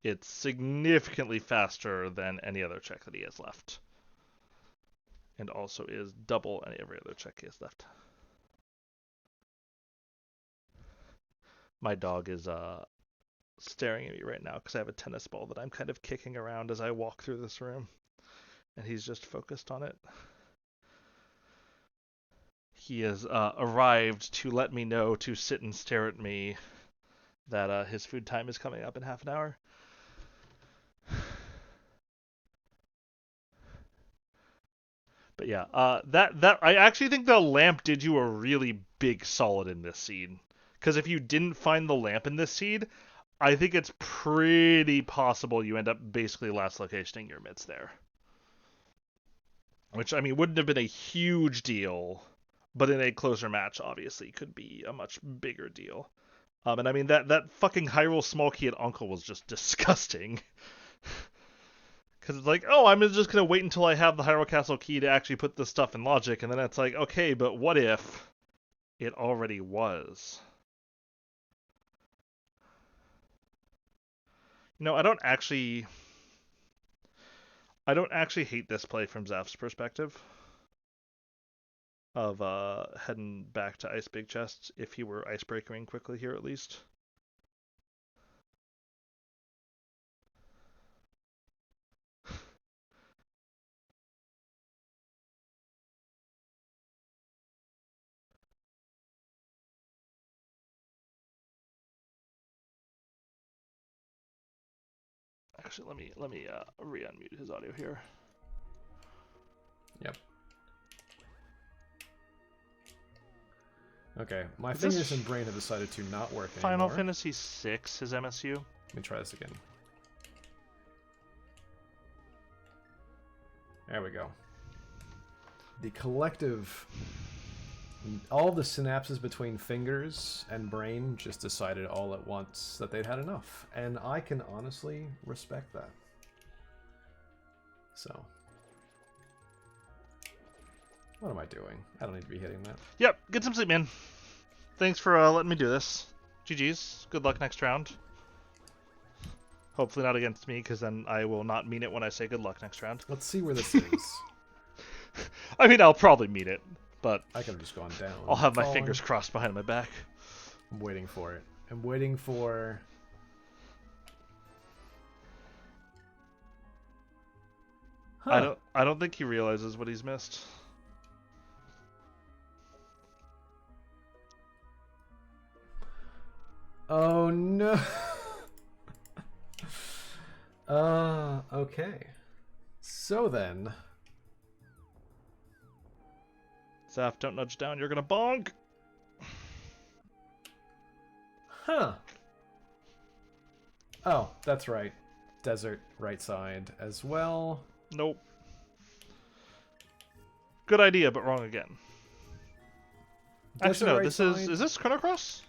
It's significantly faster than any other check that he has left. And also is double every other check he has left. My dog is staring at me right now because I have a tennis ball that I'm kind of kicking around as I walk through this room. And he's just focused on it. He has arrived to let me know to sit and stare at me that his food time is coming up in half an hour. But yeah, that I actually think the lamp did you a really big solid in this scene. Because if you didn't find the lamp in this scene, I think it's pretty possible you end up basically last locationing your mitts there. Which, I mean, wouldn't have been a huge deal, but in a closer match, obviously, could be a much bigger deal. And I mean, that fucking Hyrule small key at Uncle was just disgusting. Because it's like, oh, I'm just going to wait until I have the Hyrule Castle key to actually put this stuff in logic, and then it's like, okay, but what if it already was? You know, I don't actually hate this play from Zaph's perspective of heading back to Ice Big Chest if he were icebreakering quickly here at least. Actually, let me re-unmute his audio here. Yep. Okay, my fingers and brain have decided to not work anymore. Final Fantasy VI, his MSU. Let me try this again. There we go. The collective... all the synapses between fingers and brain just decided all at once that they'd had enough. And I can honestly respect that. So... what am I doing? I don't need to be hitting that. Yep, get some sleep, man. Thanks for letting me do this. GG's. Good luck next round. Hopefully not against me, because then I will not mean it when I say good luck next round. Let's see where this is. I mean, I'll probably mean it, but... I could have just gone down. I'll have my fingers crossed behind my back. I'm waiting for it. I'm waiting for... huh. I don't think he realizes what he's missed. Oh no. Okay. So then. Zaph, don't nudge down, you're gonna bonk! Huh. Oh, that's right. Desert, right side as well. Nope. Good idea, but wrong again. Actually, no, this is this Chrono Cross?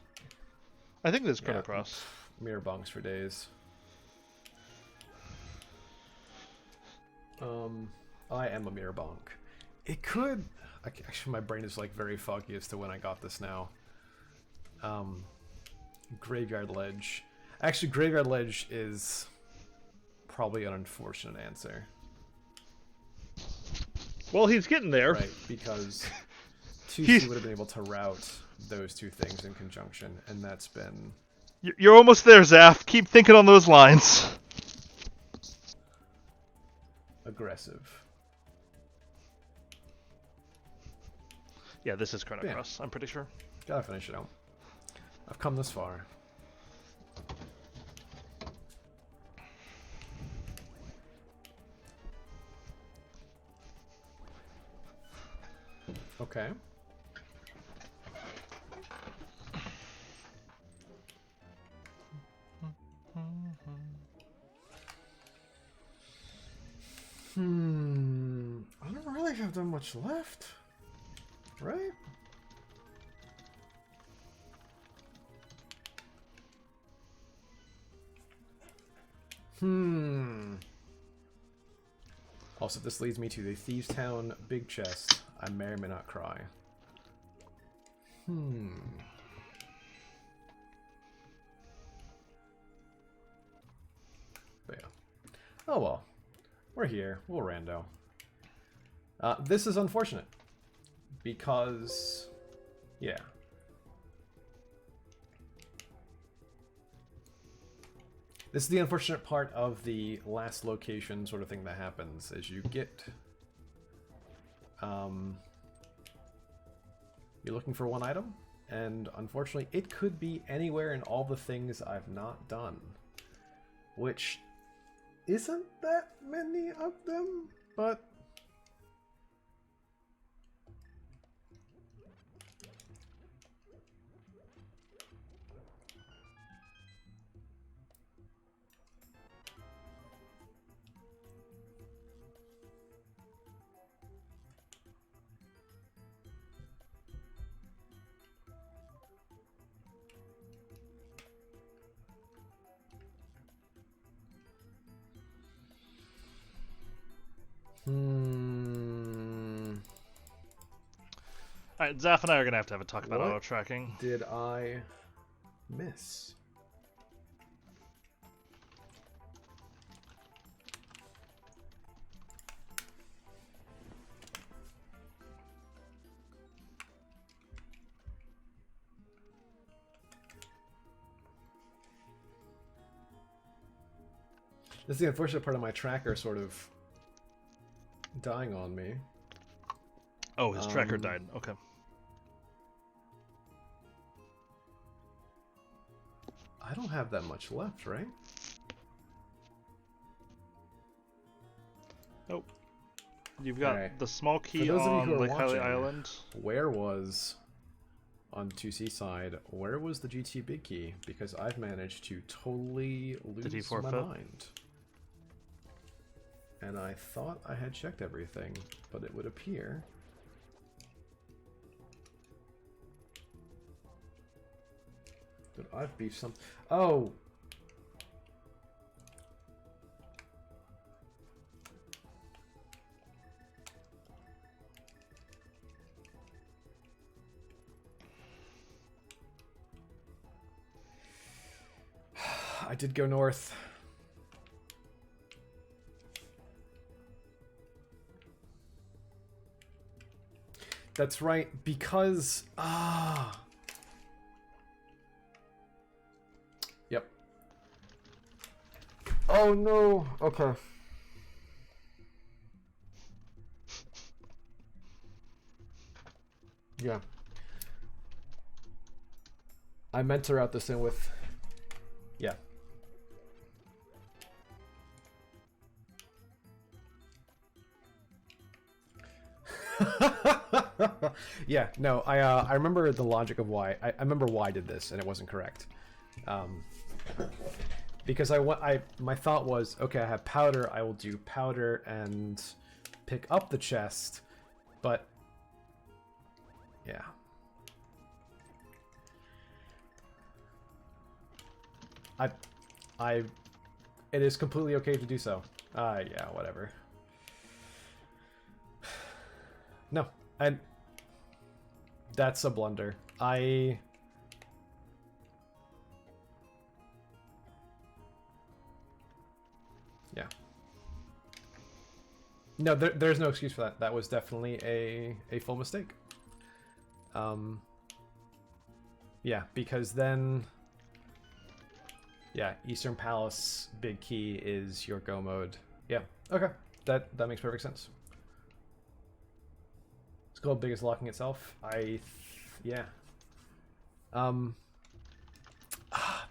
I think this is Chrono Cross. Mirror bonks for days. I am a mirror bonk. It could... actually, my brain is like very foggy as to when I got this now. Graveyard Ledge. Actually, Graveyard Ledge is probably an unfortunate answer. Well, he's getting there. Right, because TwoC would have been able to route those two things in conjunction, and that's been... You're almost there, Zaph. Keep thinking on those lines. aggressive. Yeah, this is Chrono Cross, I'm pretty sure. Gotta finish it out. I've come this far. Okay. I don't really have that much left, right? Also, this leads me to the Thieves Town Big Chest. I may or may not cry. But yeah. Oh well. We're here. We'll rando. This is unfortunate. Because... yeah. This is the unfortunate part of the last location sort of thing that happens, is you get... you're looking for one item? And unfortunately, it could be anywhere in all the things I've not done. Which isn't that many of them, but... Alright, Zaph and I are going to have a talk about What auto-tracking. did I miss? This is the unfortunate part of my tracker sort of dying on me. Oh, his tracker died. Okay. I don't have that much left, right? Nope. You've got Alright. the small key For those of you on who are Lake Highlight watching, Island. Where was, on 2C side, where was the GT big key? Because I've managed to totally Did he lose my forfeit? mind. And I thought I had checked everything, but it would appear... that I've beefed some... Oh! I did go north. That's right, because... Yep. Oh no! Okay. Yeah. I meant to route this in with... Yeah. Yeah, no, I remember the logic of why. I remember why I did this, and it wasn't correct. Because my thought was, okay, I have powder, I will do powder and pick up the chest, but yeah. It is completely okay to do so. Yeah, whatever. No, and that's a blunder. Yeah. No, there's no excuse for that. That was definitely a full mistake. Yeah, because then... Yeah, Eastern Palace big key is your go mode. Yeah, okay. That makes perfect sense. It's called biggest locking itself. Yeah.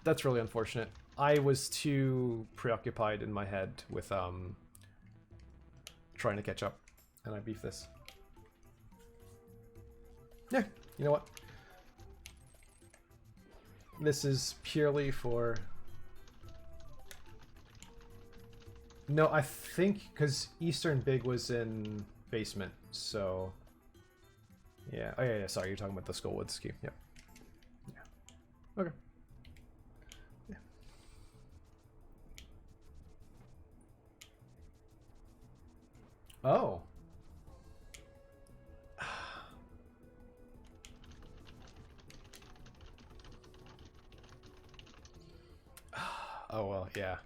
That's really unfortunate. I was too preoccupied in my head with trying to catch up, and I beefed this. Yeah, you know what? This is purely for... No, I think because Eastern Big was in basement, so... Yeah. Oh, yeah, sorry, you're talking about the Skullwoods key. Yep. Yeah. Okay. Yeah. Oh. Oh, well, yeah.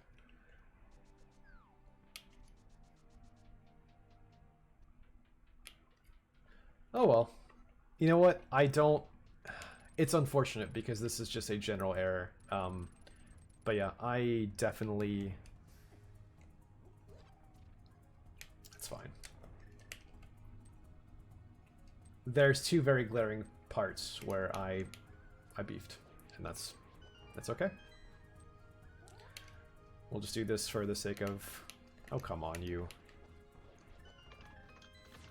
Oh, well. You know what? I don't... It's unfortunate because this is just a general error. But yeah, I definitely... It's fine. There's two very glaring parts where I beefed, and that's okay. We'll just do this for the sake of... Oh, come on, you.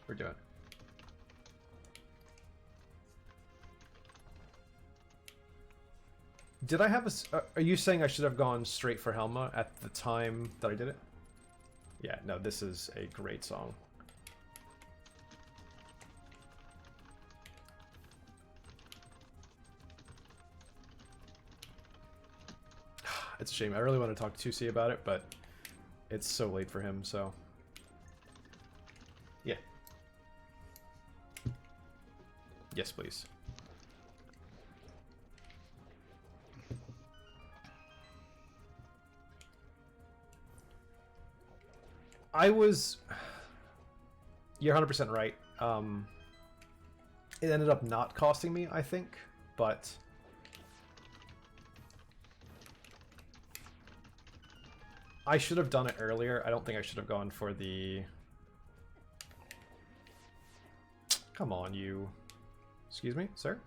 We're doing it. Did I have a... are you saying I should have gone straight for Helma at the time that I did it? Yeah, no, this is a great song. It's a shame. I really want to talk to TwoC about it, but it's so late for him, so... Yeah. Yes, please. I was... You're 100% right. It ended up not costing me, I think, but... I should have done it earlier. I don't think I should have gone for the... Come on, you. Excuse me, sir?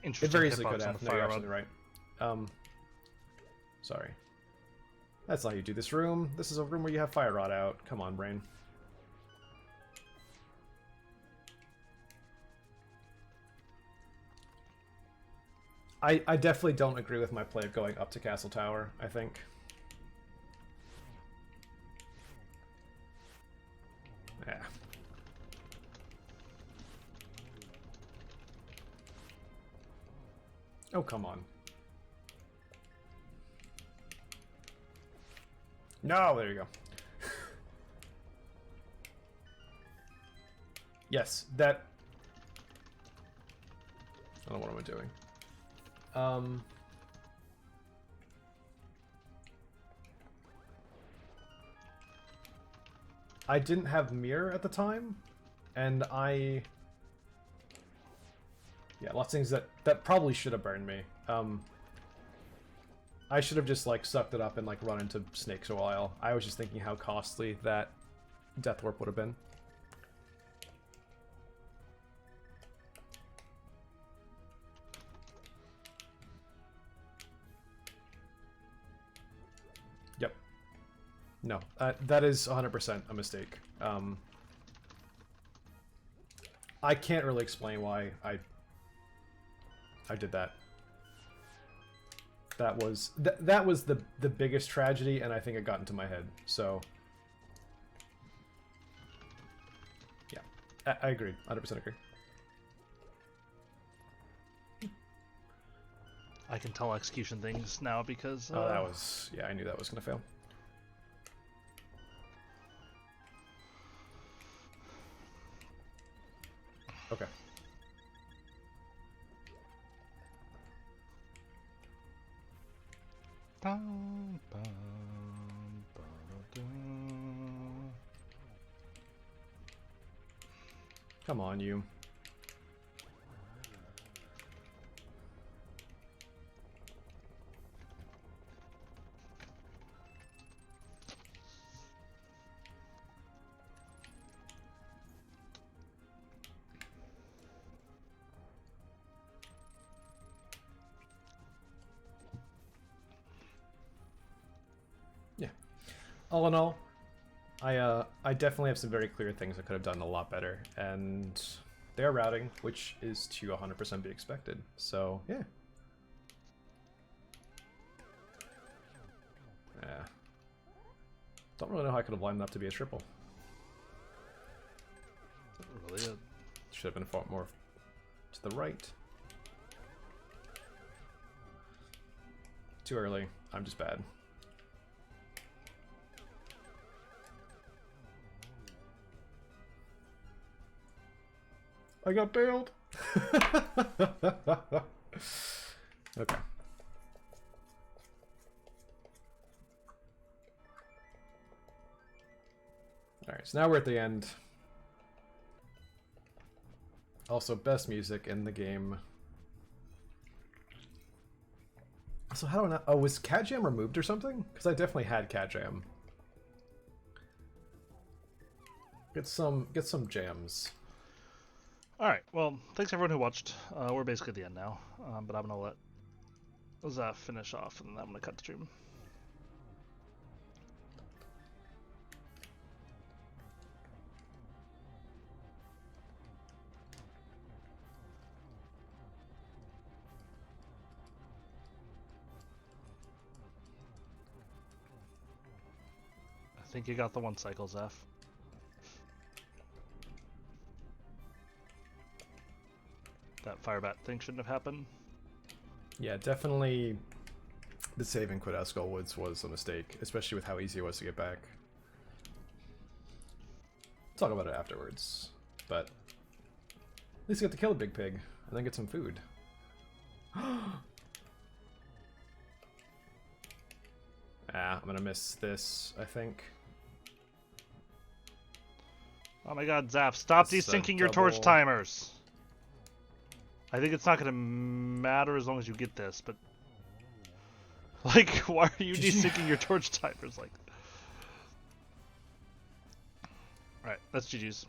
It very easily could have. No, you're absolutely right. Sorry. That's not how you do this room. This is a room where you have fire rod out. Come on, brain. I definitely don't agree with my play of going up to Castle Tower, I think. Yeah. Oh, come on. No, there you go. Yes, that... I don't know what am I doing. I didn't have mirror at the time, and yeah, lots of things that probably should have burned me. I should have just like sucked it up and like run into snakes a while. I was just thinking how costly that death warp would have been. Yep. No, that is 100% a mistake. I can't really explain why I did that. That was the biggest tragedy, and I think it got into my head. So, yeah, I agree, 100% agree. I can tell execution things now because... Oh, that was... Yeah, I knew that was going to fail. Okay. Come on, you. Yeah. All in all, I definitely have some very clear things I could have done a lot better, and they are routing, which is to 100% be expected. So, yeah. Yeah. Don't really know how I could have lined up to be a triple. Really? Should have been far more to the right. Too early. I'm just bad. I got bailed. Okay. Alright, so now we're at the end. Also, best music in the game. So how do I not... Oh, was Cat Jam removed or something? Because I definitely had Cat Jam. Get some jams. Alright, well, thanks everyone who watched. We're basically at the end now, but I'm gonna let Zaf finish off, and then I'm gonna cut the stream. I think you got the 1 cycle, Zaf. That firebat thing shouldn't have happened. Yeah, definitely the saving quit out Skullwoods was a mistake, especially with how easy it was to get back. Talk about it afterwards, but at least you get to kill a big pig and then get some food. I'm gonna miss this, I think. Oh my god, Zaf, stop desyncing your torch timers! I think it's not gonna matter as long as you get this, but... Like, why are you desyncing your torch timers? Like... Alright, that's GG's.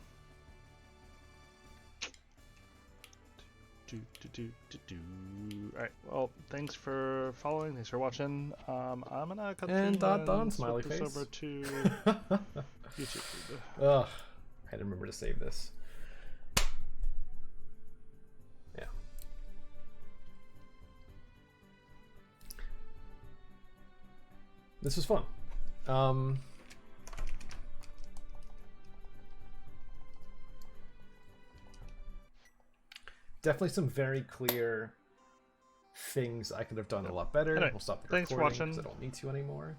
Alright, well, thanks for following, thanks for watching. I'm gonna cut and and smiley flip face. this over to YouTube. Ugh, I had to remember to save this. Yeah. This was fun. Definitely some very clear things I could have done a lot better. Anyway, we'll stop the thanks for recording watching. because I don't need to anymore.